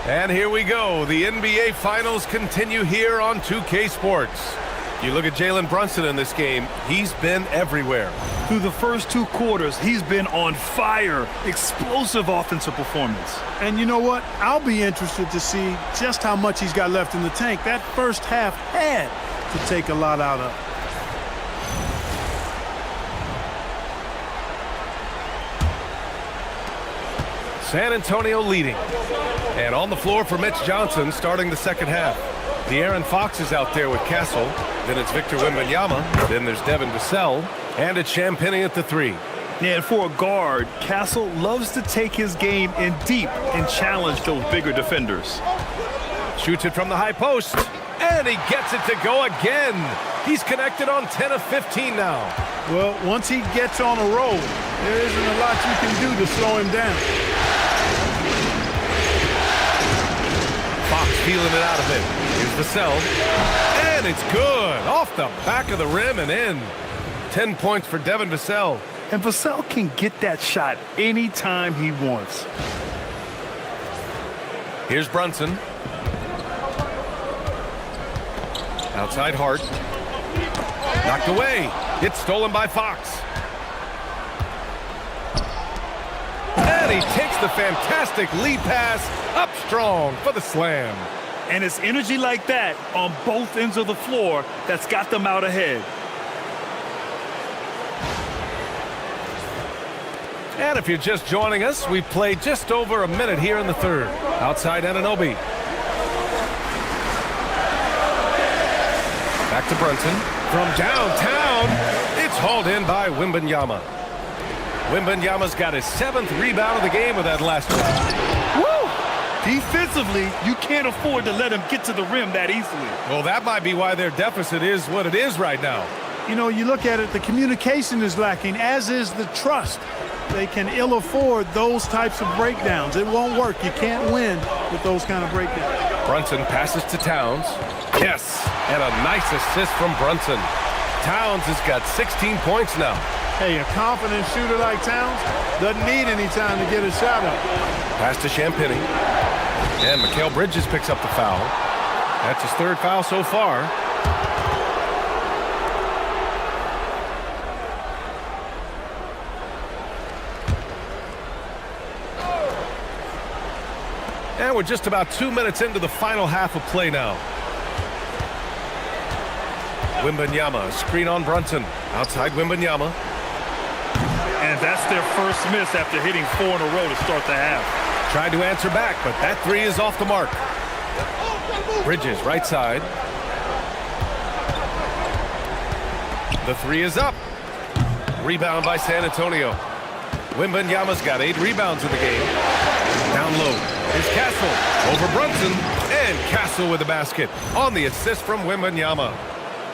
And here we go. The NBA Finals continue here on 2K Sports. You look at Jalen Brunson in this game, he's been everywhere. Through the first 2 quarters, he's been on fire. Explosive offensive performance. And you know what? I'll be interested to see just how much he's got left in the tank. That first half had to take a lot out of it. San Antonio leading. And on the floor for Mitch Johnson starting the second half. De'Aaron Fox is out there with Castle. Then it's Victor Wembanyama. Then there's Devin Vassell. And it's Champagnie at the 3. Yeah, and for a guard, Castle loves to take his game in deep and challenge those bigger defenders. Shoots it from the high post. And he gets it to go again. He's connected on 10 of 15 now. Well, once he gets on a roll, there isn't a lot you can do to slow him down. Fox feeling it out of it. Here's Vassell. And it's good. Off the back of the rim and in. 10 points for Devin Vassell. And Vassell can get that shot anytime he wants. Here's Brunson. Outside Hart. Knocked away. It's stolen by Fox. And he takes the fantastic lead pass up strong for the slam. And it's energy like that on both ends of the floor that's got them out ahead. And if you're just joining us, we've played just over a minute here in the third. Outside Anunoby. Back to Brunson. From downtown, it's hauled in by Wembanyama. Wembanyama's got his 7th rebound of the game with that last one. Woo! Defensively, you can't afford to let him get to the rim that easily. Well, that might be why their deficit is what it is right now. You know, you look at it, the communication is lacking, as is the trust. They can ill afford those types of breakdowns. It won't work. You can't win with those kind of breakdowns. Brunson passes to Towns. Yes, and a nice assist from Brunson. Towns has got 16 points now. Hey, a confident shooter like Towns doesn't need any time to get a shot up. Pass to Champagnie. And Mikal Bridges picks up the foul. That's his 3rd foul so far. And we're just about 2 minutes into the final half of play now. Wembanyama, screen on Brunson. Outside Wembanyama. And that's their first miss after hitting 4 in a row to start the half. Tried to answer back, but that 3 is off the mark. Bridges, right side. The 3 is up. Rebound by San Antonio. Wembanyama's got 8 rebounds in the game. Down low. Here's Castle over Brunson. And Castle with the basket on the assist from Wembanyama.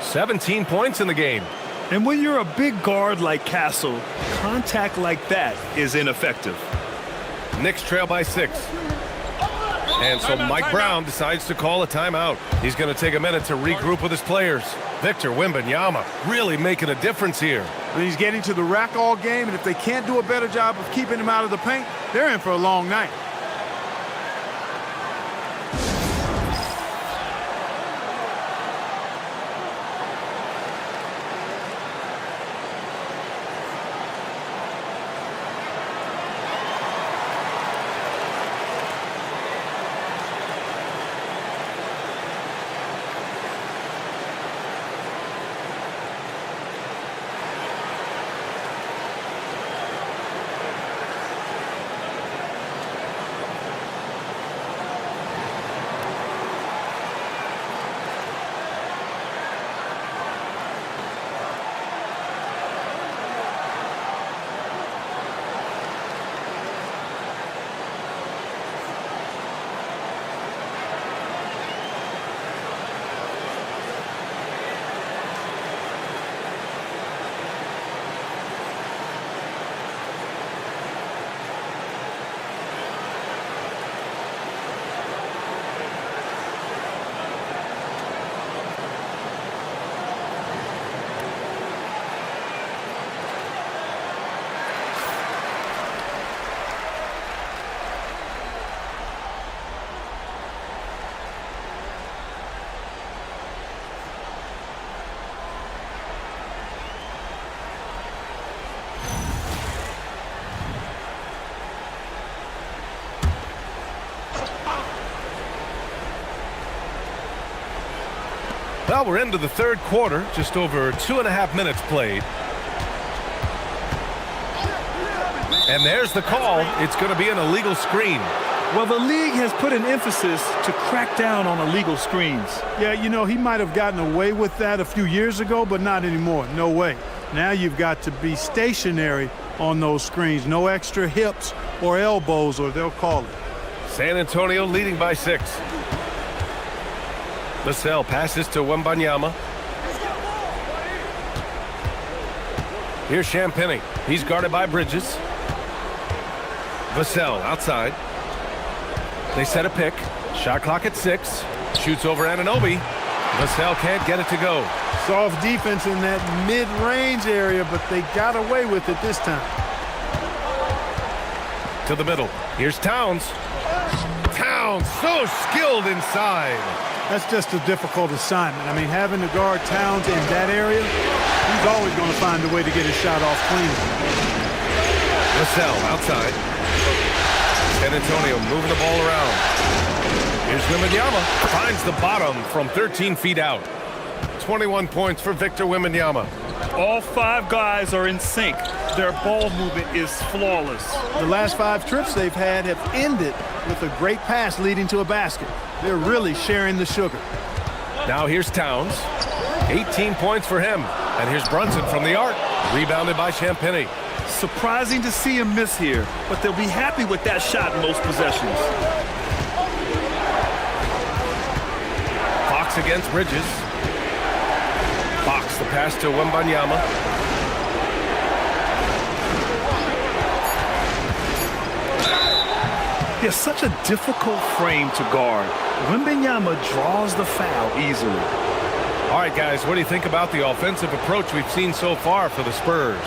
17 points in the game. And when you're a big guard like Castle, contact like that is ineffective. Knicks trail by 6. And so Mike Brown decides to call a timeout. He's going to take a minute to regroup with his players. Victor Wembanyama really making a difference here. He's getting to the rack all game, and if they can't do a better job of keeping him out of the paint, they're in for a long night. Well, we're into the third quarter, just over 2.5 minutes played. And there's the call. It's going to be an illegal screen. Well, the league has put an emphasis to crack down on illegal screens. Yeah, you know, he might have gotten away with that a few years ago, but not anymore. No way. Now you've got to be stationary on those screens. No extra hips or elbows, or they'll call it. San Antonio leading by 6. Vassell passes to Wembanyama. Here's Champagnie. He's guarded by Bridges. Vassell outside. They set a pick. Shot clock at 6. Shoots over Anunoby. Vassell can't get it to go. Soft defense in that mid-range area, but they got away with it this time. To the middle. Here's Towns. Towns so skilled inside. That's just a difficult assignment. I mean, having to guard Towns in that area, he's always going to find a way to get his shot off clean. Vassell outside. San Antonio moving the ball around. Here's Wembanyama. Finds the bottom from 13 feet out. 21 points for Victor Wembanyama. All 5 guys are in sync. Their ball movement is flawless. The last 5 trips they've had have ended with a great pass leading to a basket. They're really sharing the sugar. Now here's Towns. 18 points for him. And here's Brunson from the arc. Rebounded by Champagnie. Surprising to see him miss here, but they'll be happy with that shot in most possessions. Fox against Bridges. Fox the pass to Wembanyama. He has such a difficult frame to guard. Wembanyama draws the foul easily. All right, guys, what do you think about the offensive approach we've seen so far for the Spurs?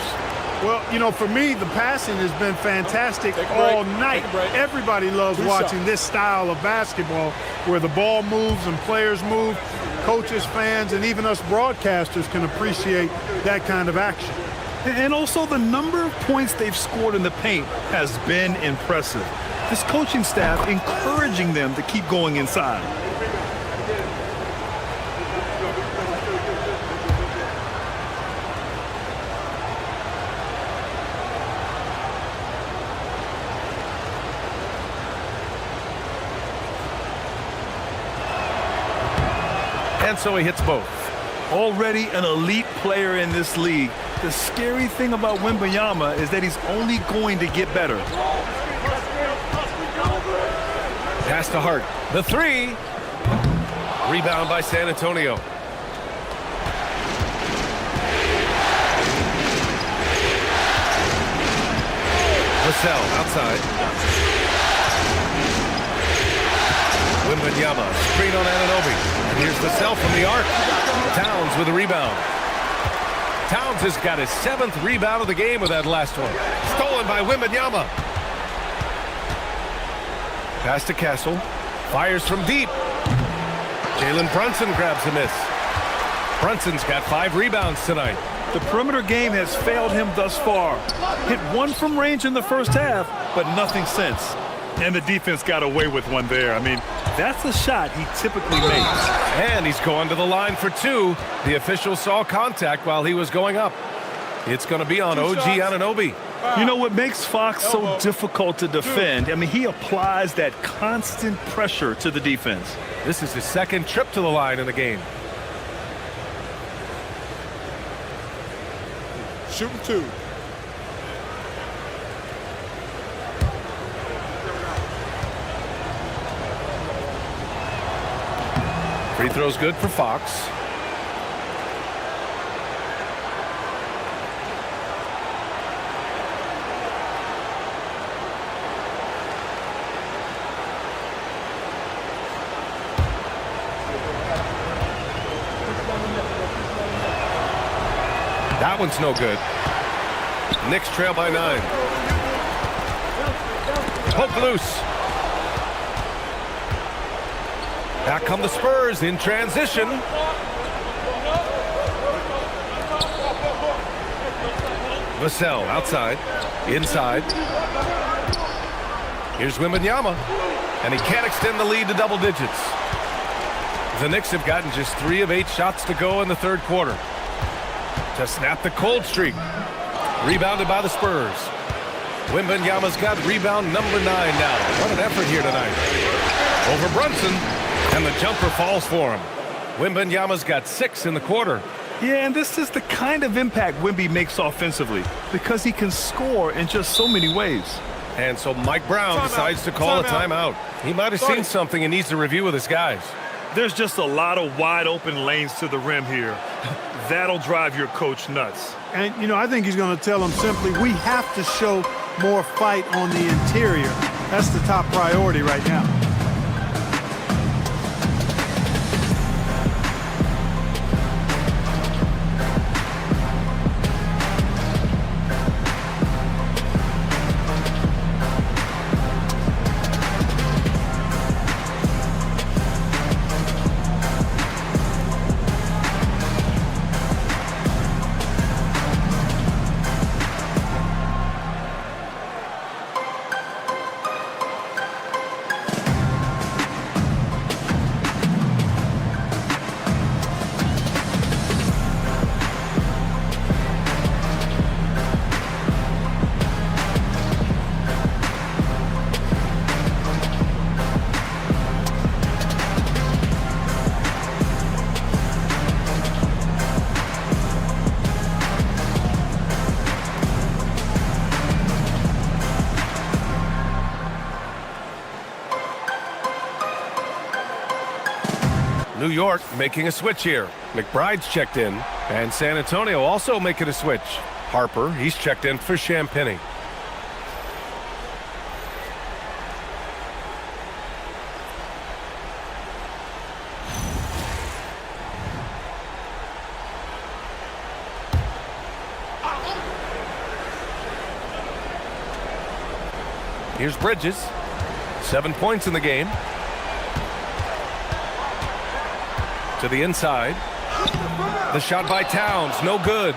Well, you know, for me, the passing has been fantastic all night. Everybody loves watching this style of basketball where the ball moves and players move. Coaches, fans, and even us broadcasters can appreciate that kind of action. And also the number of points they've scored in the paint has been impressive. This coaching staff encouraging them to keep going inside. And so he hits both. Already an elite player in this league. The scary thing about Wembanyama is that he's only going to get better. Pass to Hart. The three. Rebound by San Antonio. Vassell outside. Wembanyama, screen on Anunoby. And here's Vassell from the arc. Towns with a rebound. Towns has got his 7th rebound of the game with that last one. Stolen by Wembanyama. Pass to Castle. Fires from deep. Jalen Brunson grabs a miss. Brunson's got 5 rebounds tonight. The perimeter game has failed him thus far. Hit 1 from range in the first half, but nothing since. And the defense got away with one there. I mean, that's a shot he typically makes. And he's going to the line for 2. The official saw contact while he was going up. It's going to be on OG Anunoby. You know what makes Fox so difficult to defend? I mean, he applies that constant pressure to the defense. This is his 2nd trip to the line in the game. Shooting 2. Free throw's good for Fox. That one's no good. Knicks trail by 9. Poke loose. Back come the Spurs in transition. Vassell outside. Inside. Here's Wembanyama. And he can't extend the lead to double digits. The Knicks have gotten just 3 of 8 shots to go in the 3rd quarter. To snap the cold streak. Rebounded by the Spurs. Wembanyama's got rebound number 9 now. What an effort here tonight. Over Brunson. And the jumper falls for him. Wembanyama's got 6 in the quarter. Yeah, and this is the kind of impact Wemby makes offensively because he can score in just so many ways. And so Mike Brown decides to call a timeout. He might have seen something and needs to review with his guys. There's just a lot of wide open lanes to the rim here. That'll drive your coach nuts. And, you know, I think he's going to tell them simply, we have to show more fight on the interior. That's the top priority right now. New York making a switch here. McBride's checked in, and San Antonio also making a switch. Harper, he's checked in for Champagnie. Here's Bridges. 7 points in the game. To the inside. The shot by Towns, no good.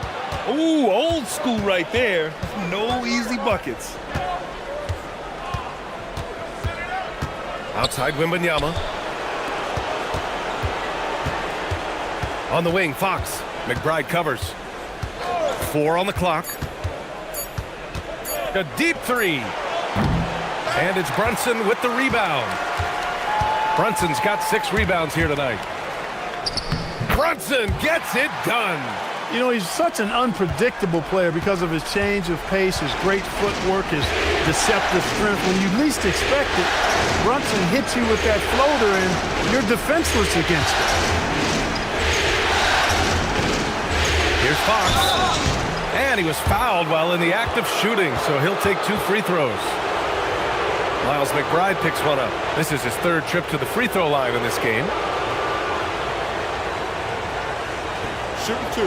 Ooh, old school right there. No easy buckets. Outside Wembanyama. On the wing, Fox. McBride covers. 4 on the clock. A deep 3. And it's Brunson with the rebound. Brunson's got 6 rebounds here tonight. Brunson gets it done. You know, he's such an unpredictable player because of his change of pace, his great footwork, his deceptive strength. When you least expect it, Brunson hits you with that floater, and you're defenseless against it. Here's Fox. And he was fouled while in the act of shooting, so he'll take 2 free throws. Miles McBride picks one up. This is his 3rd trip to the free throw line in this game. Shooting 2.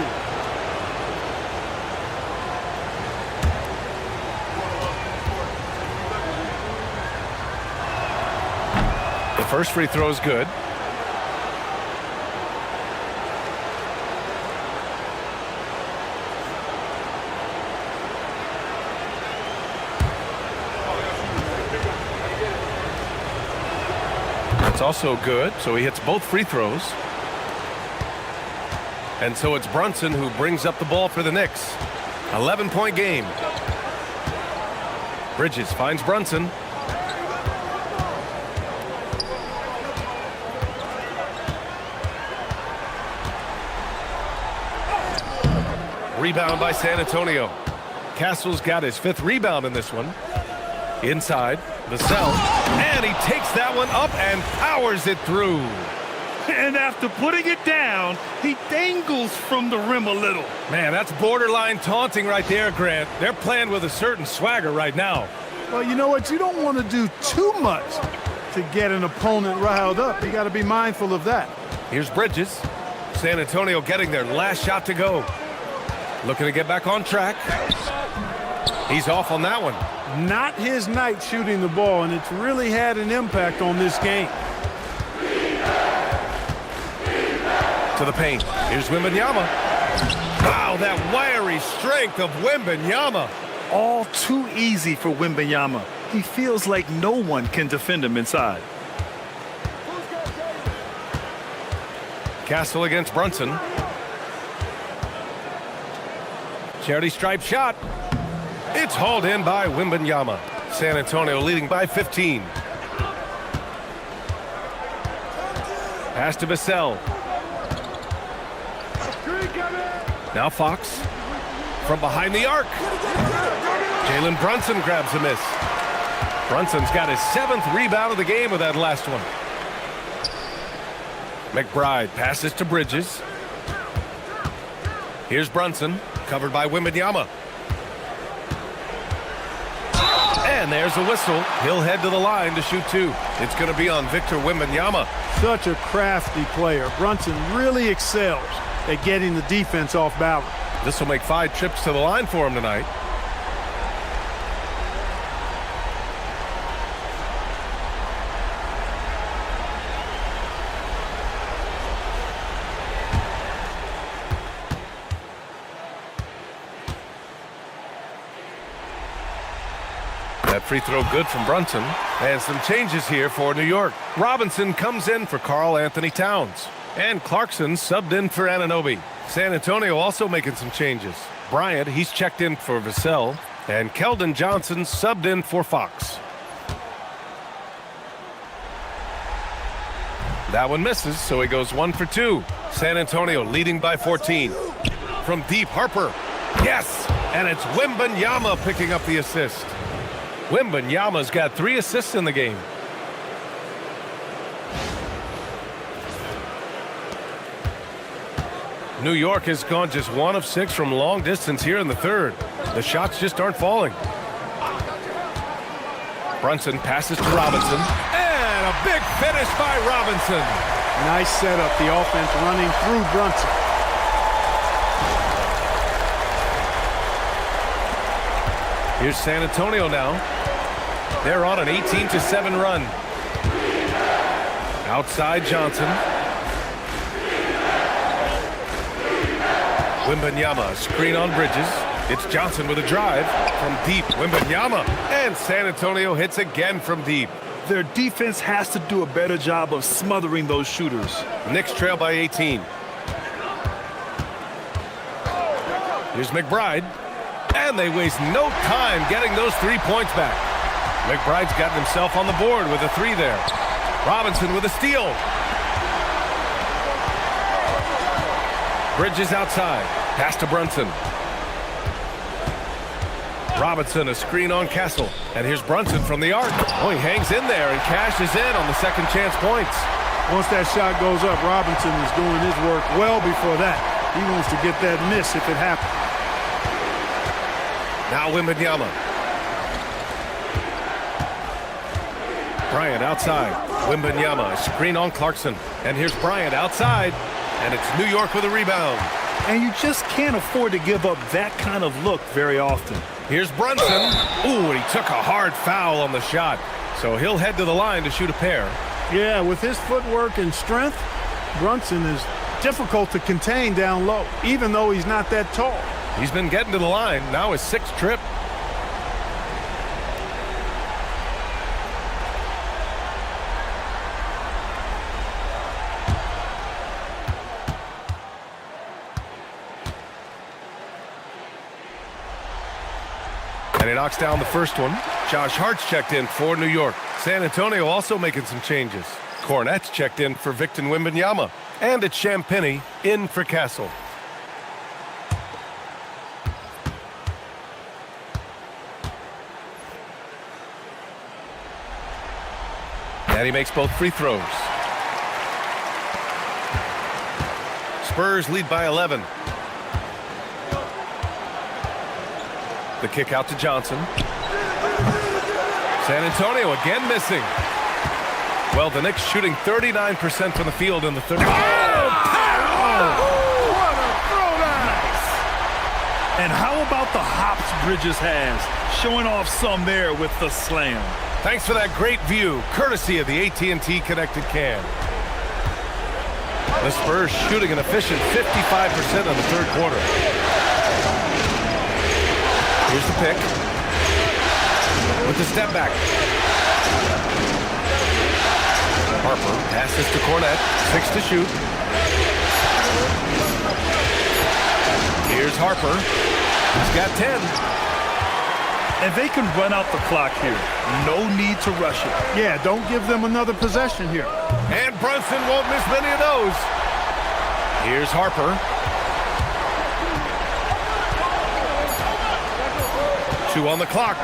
The first free throw is good. It's also good, so he hits both free throws. And so it's Brunson who brings up the ball for the Knicks. 11-point game. Bridges finds Brunson. Rebound by San Antonio. Castle's got his 5th rebound in this one. Inside, Vassell, and he takes that one up and powers it through. And after putting it down, he dangles from the rim a little. Man, that's borderline taunting right there, Grant. They're playing with a certain swagger right now. Well, you know what? You don't want to do too much to get an opponent riled up. You got to be mindful of that. Here's Bridges. San Antonio getting their last shot to go. Looking to get back on track. He's off on that one. Not his night shooting the ball, and it's really had an impact on this game. To the paint. Here's Wembanyama. Wow, that wiry strength of Wembanyama. All too easy for Wembanyama. He feels like no one can defend him inside. Castle against Brunson. Charity stripe shot. It's hauled in by Wembanyama. San Antonio leading by 15. Pass to Vassell. Now Fox. From behind the arc. Jalen Brunson grabs a miss. Brunson's got his 7th rebound of the game with that last one. McBride passes to Bridges. Here's Brunson, covered by Wembanyama. And there's a whistle. He'll head to the line to shoot 2. It's going to be on Victor Wembanyama. Such a crafty player. Brunson really excels at getting the defense off balance. This will make 5 trips to the line for him tonight. That free throw good from Brunson. And some changes here for New York. Robinson comes in for Karl Anthony Towns. And Clarkson subbed in for Anunoby. San Antonio also making some changes. Bryant, he's checked in for Vassell. And Keldon Johnson subbed in for Fox. That one misses, so he goes 1 for 2. San Antonio leading by 14. From deep, Harper. Yes! And it's Wembanyama picking up the assist. Wembanyama's got 3 assists in the game. New York has gone just 1 of 6 from long distance here in the 3rd. The shots just aren't falling. Brunson passes to Robinson. And a big finish by Robinson. Nice setup. The offense running through Brunson. Here's San Antonio now. They're on an 18-7 run. Outside Johnson. Wembanyama, screen on Bridges. It's Johnson with a drive from deep. Wembanyama, and San Antonio hits again from deep. Their defense has to do a better job of smothering those shooters. Knicks trail by 18. Here's McBride, and they waste no time getting those 3 points back. McBride's gotten himself on the board with a 3 there. Robinson with a steal. Bridges outside. Pass to Brunson. Robinson, a screen on Castle. And here's Brunson from the arc. Oh, he hangs in there and cashes in on the second chance points. Once that shot goes up, Robinson is doing his work well before that. He wants to get that miss if it happens. Now Wembanyama. Bryant outside. Wembanyama, a screen on Clarkson. And here's Bryant outside. And it's New York with a rebound. And you just can't afford to give up that kind of look very often. Here's Brunson. Ooh, and he took a hard foul on the shot. So he'll head to the line to shoot a pair. Yeah, with his footwork and strength, Brunson is difficult to contain down low, even though he's not that tall. He's been getting to the line. Now his 6th trip. And he knocks down the first one. Josh Hart's checked in for New York. San Antonio also making some changes. Cornette's checked in for Victor Wembanyama. And it's Champagnie in for Castle. And he makes both free throws. Spurs lead by 11. The kick out to Johnson. San Antonio again missing. Well, the Knicks shooting 39% from the field in the third. What a throwdown! And how about the hops Bridges has? Showing off some there with the slam. Thanks for that great view, courtesy of the AT&T Connected Cam. The Spurs shooting an efficient 55% in the third quarter. Here's the pick. With the step back. Harper passes to Cornette. 6 to shoot. Here's Harper. He's got 10. And they can run out the clock here. No need to rush it. Yeah, don't give them another possession here. And Brunson won't miss many of those. Here's Harper. 2 on the clock.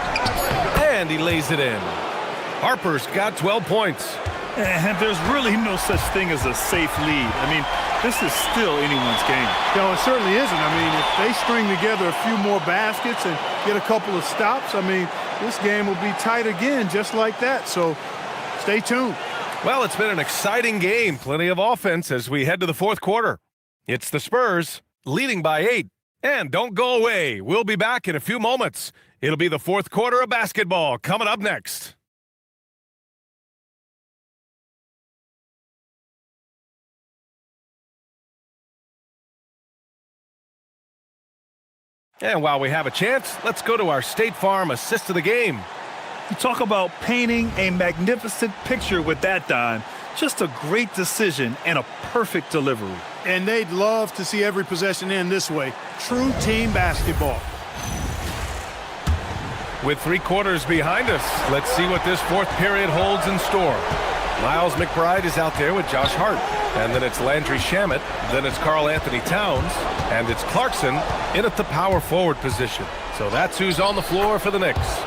And he lays it in. Harper's got 12 points. And there's really no such thing as a safe lead. I mean, this is still anyone's game. No, it certainly isn't. I mean, if they string together a few more baskets and get a couple of stops, I mean, this game will be tight again just like that. So stay tuned. Well, it's been an exciting game. Plenty of offense as we head to the fourth quarter. It's the Spurs leading by 8. And don't go away. We'll be back in a few moments. It'll be the fourth quarter of basketball coming up next. And while we have a chance, let's go to our State Farm assist of the game. You talk about painting a magnificent picture with that dime. Just a great decision and a perfect delivery. And they'd love to see every possession end this way. True team basketball. With 3 quarters behind us, let's see what this fourth period holds in store. Miles McBride is out there with Josh Hart. And then it's Landry Shamet. Then it's Karl Anthony Towns. And it's Clarkson in at the power forward position. So that's who's on the floor for the Knicks.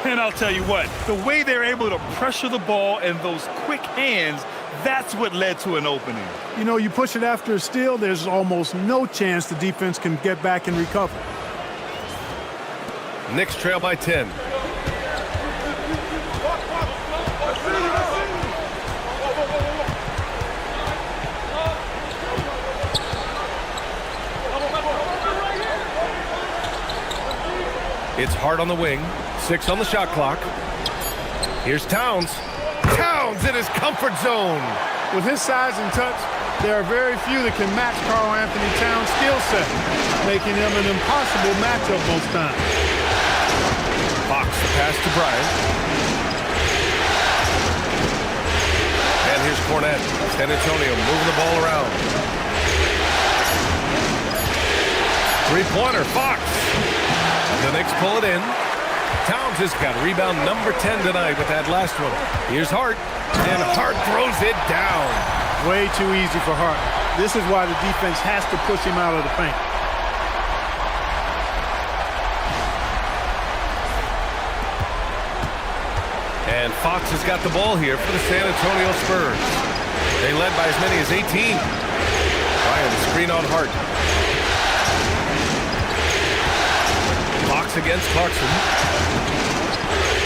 And I'll tell you what, the way they're able to pressure the ball and those quick hands, that's what led to an opening. You know, you push it after a steal, there's almost no chance the defense can get back and recover. Knicks trail by 10. It's Hart on the wing. 6 on the shot clock. Here's Towns. Towns in his comfort zone. With his size and touch, there are very few that can match Karl Anthony Towns' skill set, making him an impossible matchup most times. Fox the pass to Bryant. And here's Cornette. San Antonio moving the ball around. Three-pointer, Fox. The Knicks pull it in. Towns has got rebound number 10 tonight with that last one. Here's Hart. And Hart throws it down. Way too easy for Hart. This is why the defense has to push him out of the paint. And Fox has got the ball here for the San Antonio Spurs. They led by as many as 18. Ryan, the screen on Hart. Fox against Clarkson.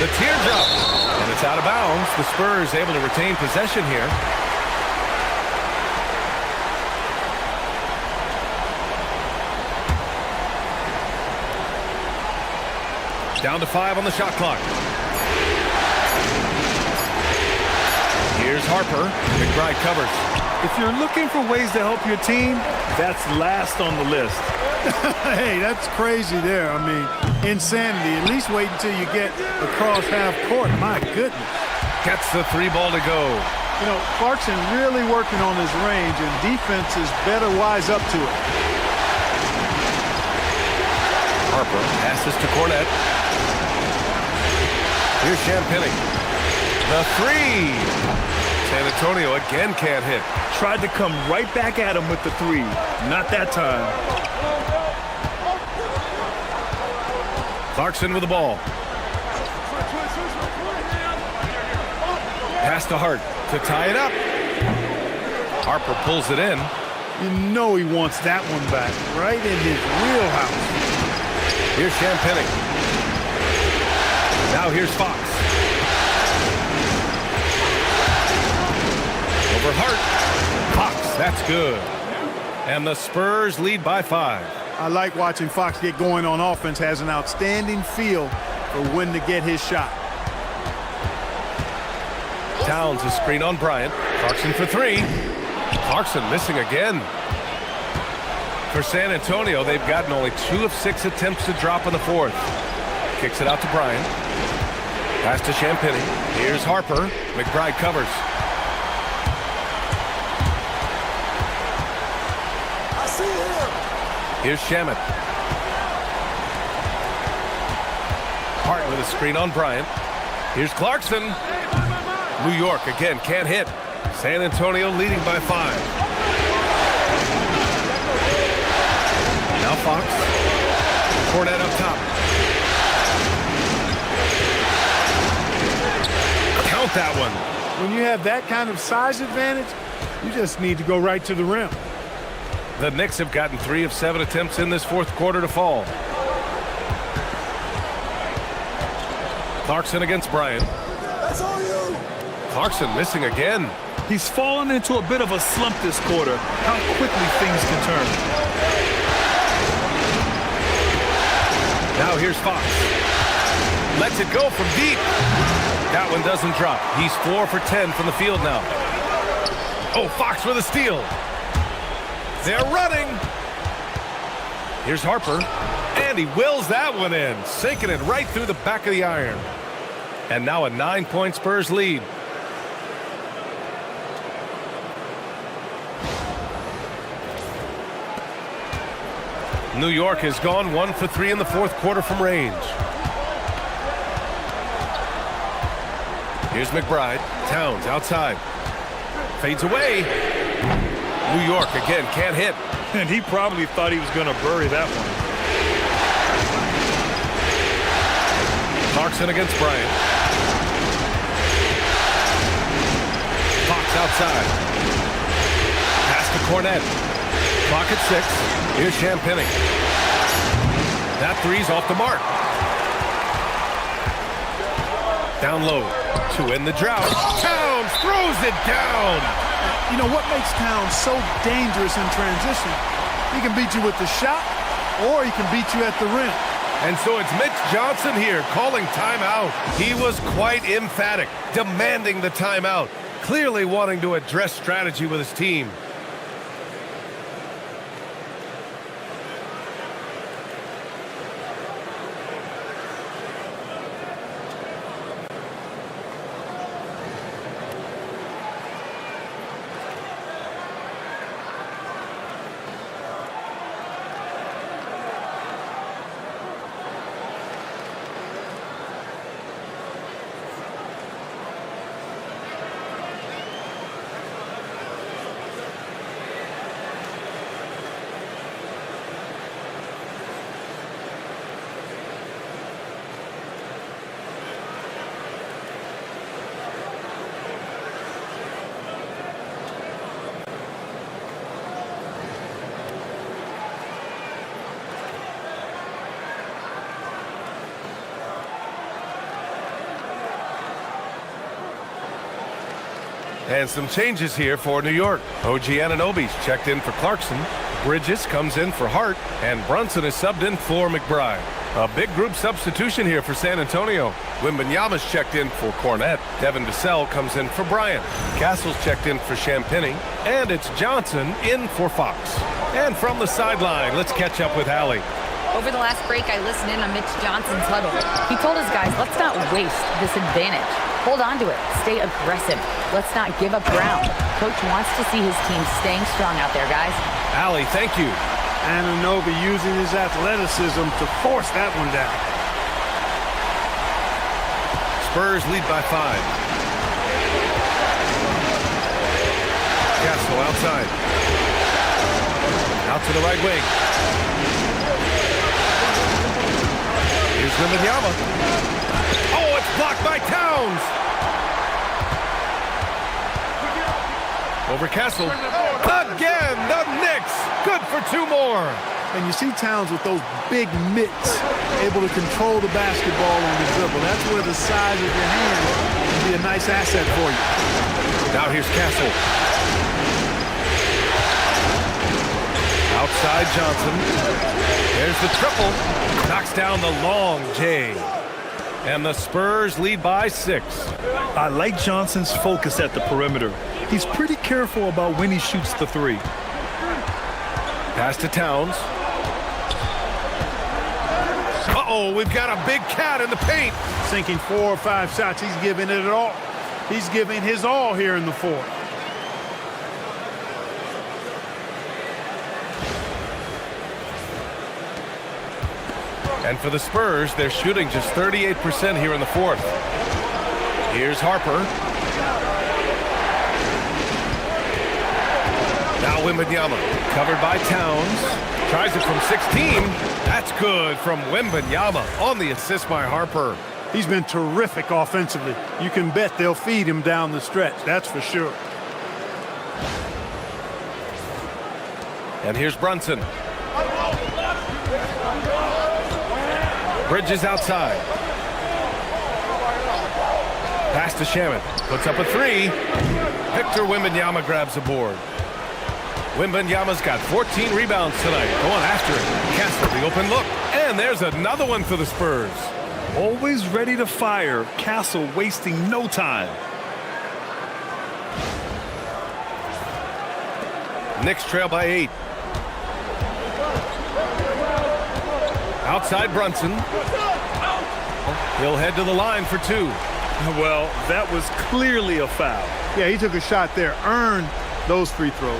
The teardrop. And it's out of bounds. The Spurs able to retain possession here. Down to 5 on the shot clock. Here's Harper. McBride covers. If you're looking for ways to help your team, that's last on the list. Hey, that's crazy there. I mean, insanity. At least wait until you get across half court. My goodness. Gets the 3 ball to go. You know, Clarkson really working on his range, and defenses better wise up to it. Harper passes to Cornette. Here's Champagny. The 3. San Antonio again can't hit. Tried to come right back at him with the 3. Not that time. Clarkson with the ball. Pass to Hart to tie it up. Harper pulls it in. You know he wants that one back, right in his wheelhouse. Here's Champagny. Now here's Fox. Over Hart. Fox, that's good. And the Spurs lead by 5. I like watching Fox get going on offense. Has an outstanding feel for when to get his shot. Towns a screen on Bryant. Clarkson for 3. Clarkson missing again. For San Antonio, they've gotten only 2 of 6 attempts to drop in the 4th. Kicks it out to Bryant. Pass to Champagny. Here's Harper. McBride covers. Here's Shamet. Hart with a screen on Bryant. Here's Clarkson. New York again can't hit. San Antonio leading by 5. Now Fox. Cornette up top. Count that one. When you have that kind of size advantage, you just need to go right to the rim. The Knicks have gotten 3 of 7 attempts in this 4th quarter to fall. Clarkson against Bryant. That's all you. Clarkson missing again. He's fallen into a bit of a slump this quarter. How quickly things can turn. Now here's Fox. Lets it go from deep. That one doesn't drop. He's 4 for 10 from the field now. Oh, Fox with a steal. They're running. Here's Harper. And he wills that one in. Sinking it right through the back of the iron. And now a 9-point Spurs lead. New York has gone 1 for 3 in the 4th quarter from range. Here's McBride. Towns outside. Fades away. New York again can't hit. And he probably thought he was going to bury that one. Clarkson against Bryant. Fox outside. Pass to Cornette. Clock at 6. Here's Champagny. That 3's off the mark. Down low to end the drought. Towns throws it down. You know what makes Towns so dangerous in transition? He can beat you with the shot, or he can beat you at the rim. And so it's Mitch Johnson here calling timeout. He was quite emphatic, demanding the timeout, clearly wanting to address strategy with his team. And some changes here for New York. OG Anunoby's checked in for Clarkson. Bridges comes in for Hart. And Brunson is subbed in for McBride. A big group substitution here for San Antonio. Wembanyama's checked in for Cornette. Devin Vassell comes in for Bryant. Castle's checked in for Champagnie. And it's Johnson in for Fox. And from the sideline, let's catch up with Allie. Over the last break, I listened in on Mitch Johnson's huddle. He told his guys, let's not waste this advantage. Hold on to it. Stay aggressive. Let's not give up ground. Coach wants to see his team staying strong out there, guys. Allie, thank you. Anunoby using his athleticism to force that one down. Spurs lead by 5. Castle outside. Out to the right wing. Here's Wembanyama. Oh, it's blocked by Towns. Over Castle. Again, the Knicks. Good for 2 more. And you see Towns with those big mitts, able to control the basketball on the dribble. That's where the size of your hand can be a nice asset for you. Now here's Castle. Outside Johnson. There's the triple. Knocks down the long J. And the Spurs lead by 6. I like Johnson's focus at the perimeter. He's pretty careful about when he shoots the 3. Pass to Towns. Uh-oh, we've got a big cat in the paint. Sinking 4 or 5 shots. He's giving it all. He's giving his all here in the 4th. And for the Spurs, they're shooting just 38% here in the 4th. Here's Harper. Now Wembanyama, covered by Towns. Tries it from 16. That's good from Wembanyama on the assist by Harper. He's been terrific offensively. You can bet they'll feed him down the stretch. That's for sure. And here's Brunson. Bridges outside. Pass to Shaman. Puts up a 3. Victor Wembanyama grabs the board. Wembanyama's got 14 rebounds tonight. Going after it. Castle, the open look. And there's another one for the Spurs. Always ready to fire. Castle wasting no time. Knicks trail by 8. Outside Brunson. He'll head to the line for 2. Well, that was clearly a foul. Yeah, he took a shot there. Earned those free throws.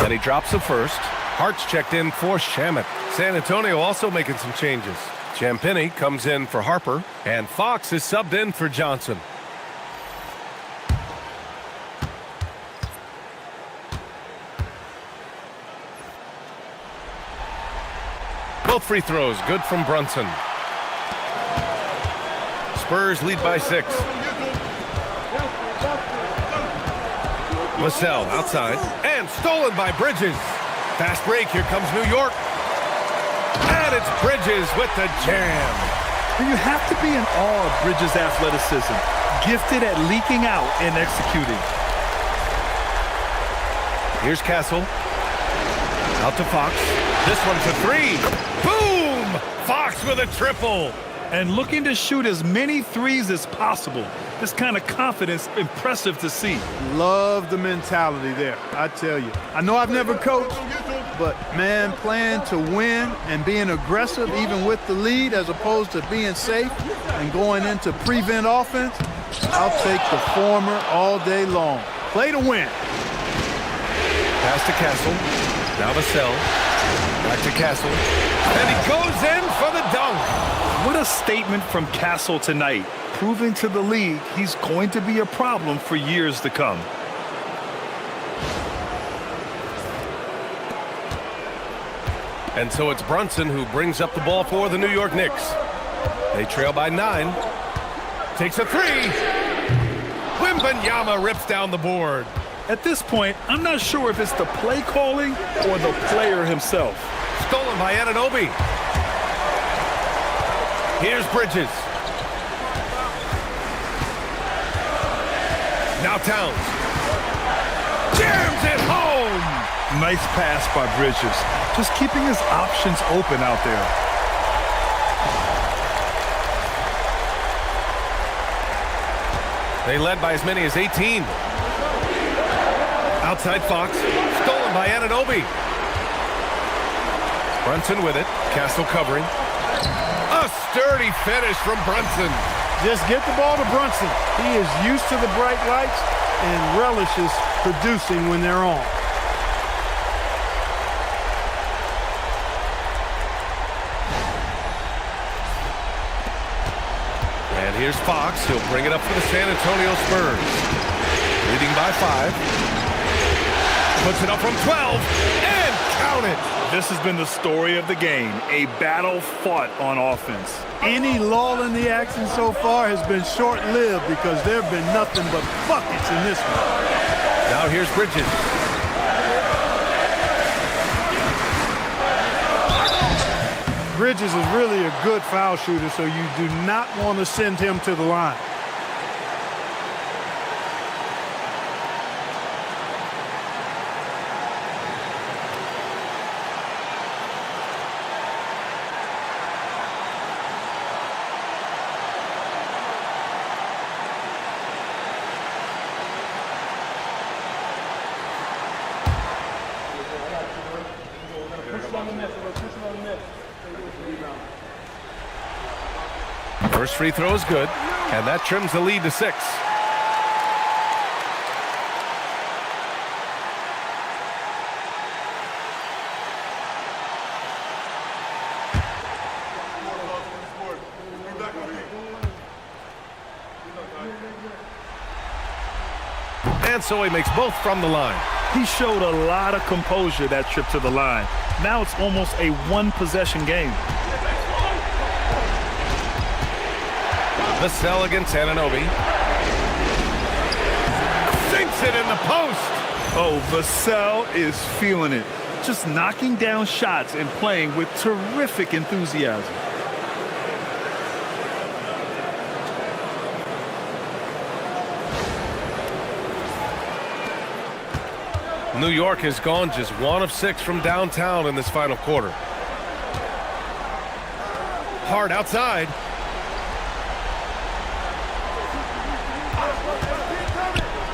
And he drops the first. Hart's checked in for Shamet. San Antonio also making some changes. Champagnie comes in for Harper, and Fox is subbed in for Johnson. Both free throws good from Brunson. Spurs lead by 6. Vassell outside and stolen by Bridges. Fast break. Here comes New York. And it's Bridges with the jam. You have to be in awe of Bridges' athleticism. Gifted at leaking out and executing. Here's Castle. Out to Fox. This one's a 3. Boom! Fox with a triple. And looking to shoot as many threes as possible. This kind of confidence, impressive to see. Love the mentality there, I tell you. I know I've never coached, but man, playing to win and being aggressive even with the lead as opposed to being safe and going into prevent offense, I'll take the former all day long. Play to win. Pass to Castle. Now Vassell. Back to Castle. And he goes in for the dunk. What a statement from Castle tonight. Proving to the league he's going to be a problem for years to come. And so it's Brunson who brings up the ball for the New York Knicks. They trail by 9. Takes a 3. Wembanyama rips down the board. At this point, I'm not sure if it's the play calling or the player himself. Stolen by Anunoby. Here's Bridges. Now Towns. Jams it home. Nice pass by Bridges. Just keeping his options open out there. They led by as many as 18. Outside Fox. Stolen by Anunoby. Brunson with it. Castle covering. A sturdy finish from Brunson. Just get the ball to Brunson. He is used to the bright lights and relishes producing when they're on. And here's Fox. He'll bring it up for the San Antonio Spurs. Leading by 5. Puts it up from 12. And count it. This has been the story of the game. A battle fought on offense. Any lull in the action so far has been short-lived because there have been nothing but buckets in this one. Now here's Bridges. Bridges is really a good foul shooter, so you do not want to send him to the line. First free throw is good, and that trims the lead to 6. And so he makes both from the line. He showed a lot of composure that trip to the line. Now it's almost a one-possession game. Vassell against Anunoby. Sinks it in the post. Oh, Vassell is feeling it. Just knocking down shots and playing with terrific enthusiasm. New York has gone just 1 of 6 from downtown in this final quarter. Hard outside.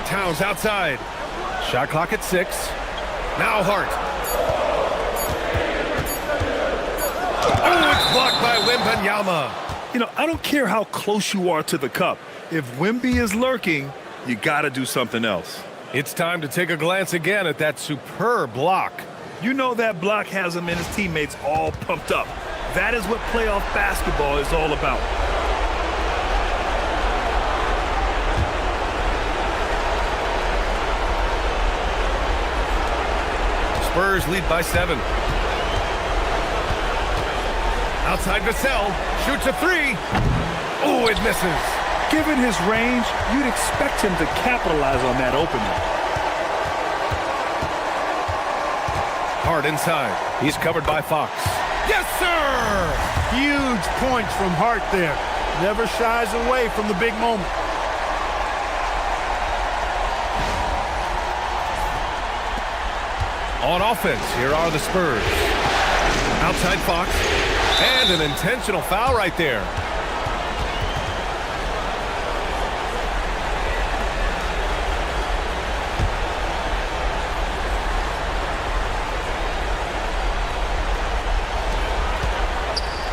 Towns outside. Shot clock at 6. Now Hart. Oh, it's blocked by Wembanyama. You know, I don't care how close you are to the cup. If Wemby is lurking, you got to do something else. It's time to take a glance again at that superb block. You know that block has him and his teammates all pumped up. That is what playoff basketball is all about. Spurs lead by 7. Outside Vassell. Shoots a 3. Oh, it misses. Given his range, you'd expect him to capitalize on that opening. Hard inside. He's covered by Fox. Yes, sir! Huge points from Hart there. Never shies away from the big moment. On offense, here are the Spurs. Outside Fox. And an intentional foul right there.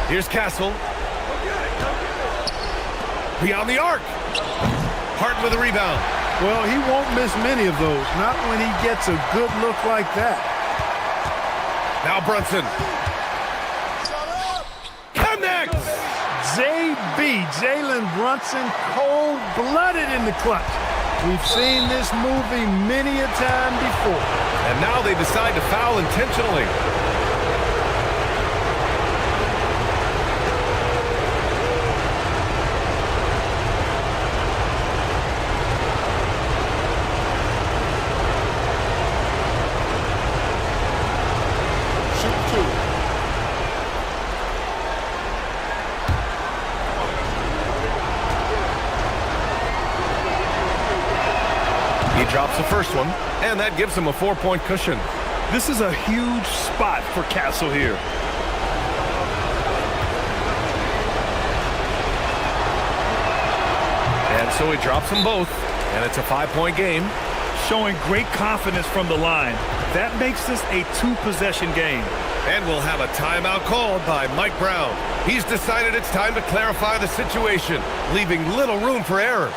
Here's Castle. Beyond the arc. Hart with a rebound. Well, he won't miss many of those, not when he gets a good look like that. Now Brunson. Connects! JB, Jalen Brunson, cold-blooded in the clutch. We've seen this movie many a time before. And now they decide to foul intentionally. He drops the first one, and that gives him a 4-point cushion. This is a huge spot for Castle here. And so he drops them both, and it's a 5-point game. Showing great confidence from the line. That makes this a 2-possession game. And we'll have a timeout called by Mike Brown. He's decided it's time to clarify the situation, leaving little room for error.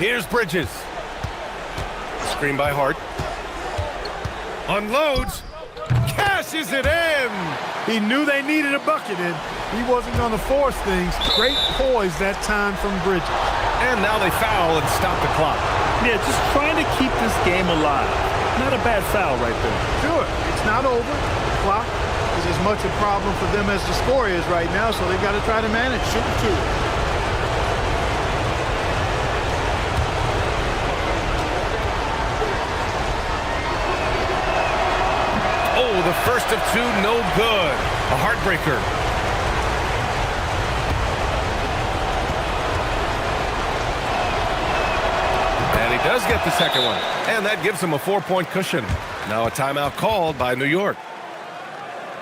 Here's Bridges. Screen by Hart. Unloads. Cashes it in. He knew they needed a bucket, and he wasn't going to force things. Great poise that time from Bridges. And now they foul and stop the clock. Yeah, just trying to keep this game alive. Not a bad foul right there. Sure, it's not over. The clock is as much a problem for them as the score is right now, so they've got to try to manage. Shooting two. Oh, the first of two, no good. A heartbreaker. And he does get the second one. And that gives him a 4-point cushion. Now a timeout called by New York.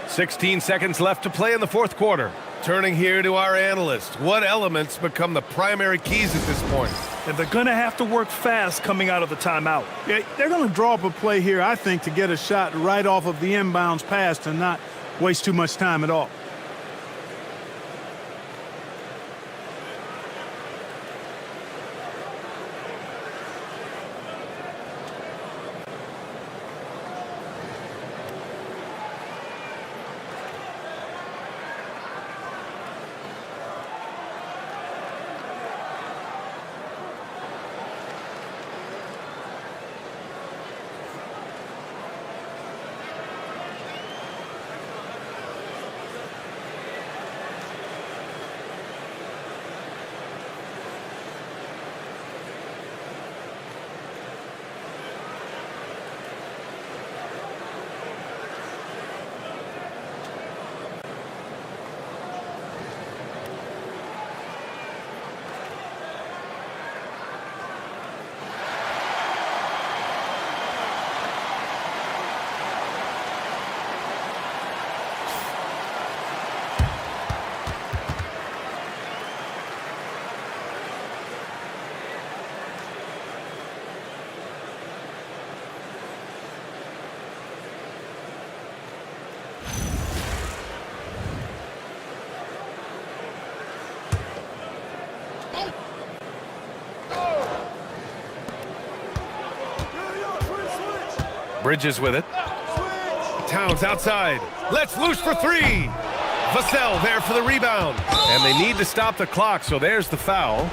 16 seconds left to play in the fourth quarter. Turning here to our analyst. What elements become the primary keys at this point? And they're going to have to work fast coming out of the timeout. Yeah, they're going to draw up a play here, I think, to get a shot right off of the inbounds pass and not waste too much time at all. Bridges with it. Towns outside. Let's loose for three. Vassell there for the rebound. And they need to stop the clock, so there's the foul.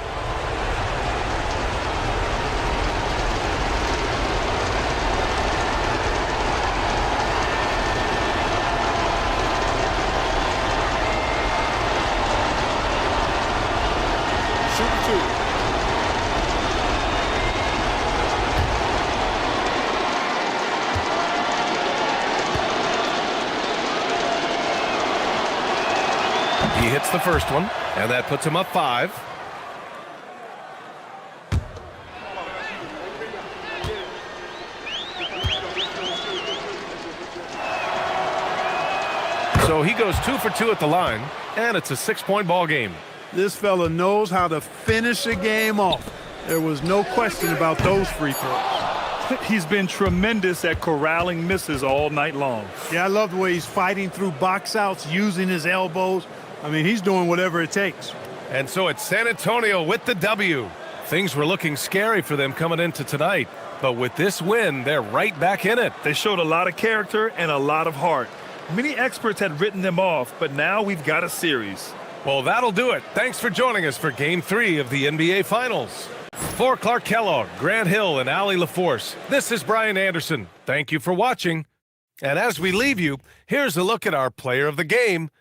He hits the first one, and that puts him up 5. So he goes 2 for 2 at the line, and it's a 6-point ball game. This fella knows how to finish a game off. There was no question about those free throws. He's been tremendous at corralling misses all night long. Yeah, I love the way he's fighting through box outs, using his elbows. I mean, he's doing whatever it takes. And so it's San Antonio with the W. Things were looking scary for them coming into tonight, but with this win, they're right back in it. They showed a lot of character and a lot of heart. Many experts had written them off, but now we've got a series. Well, that'll do it. Thanks for joining us for Game 3 of the NBA Finals. For Clark Kellogg, Grant Hill, and Allie LaForce, this is Brian Anderson. Thank you for watching. And as we leave you, here's a look at our player of the game,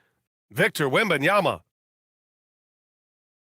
Victor Wembanyama.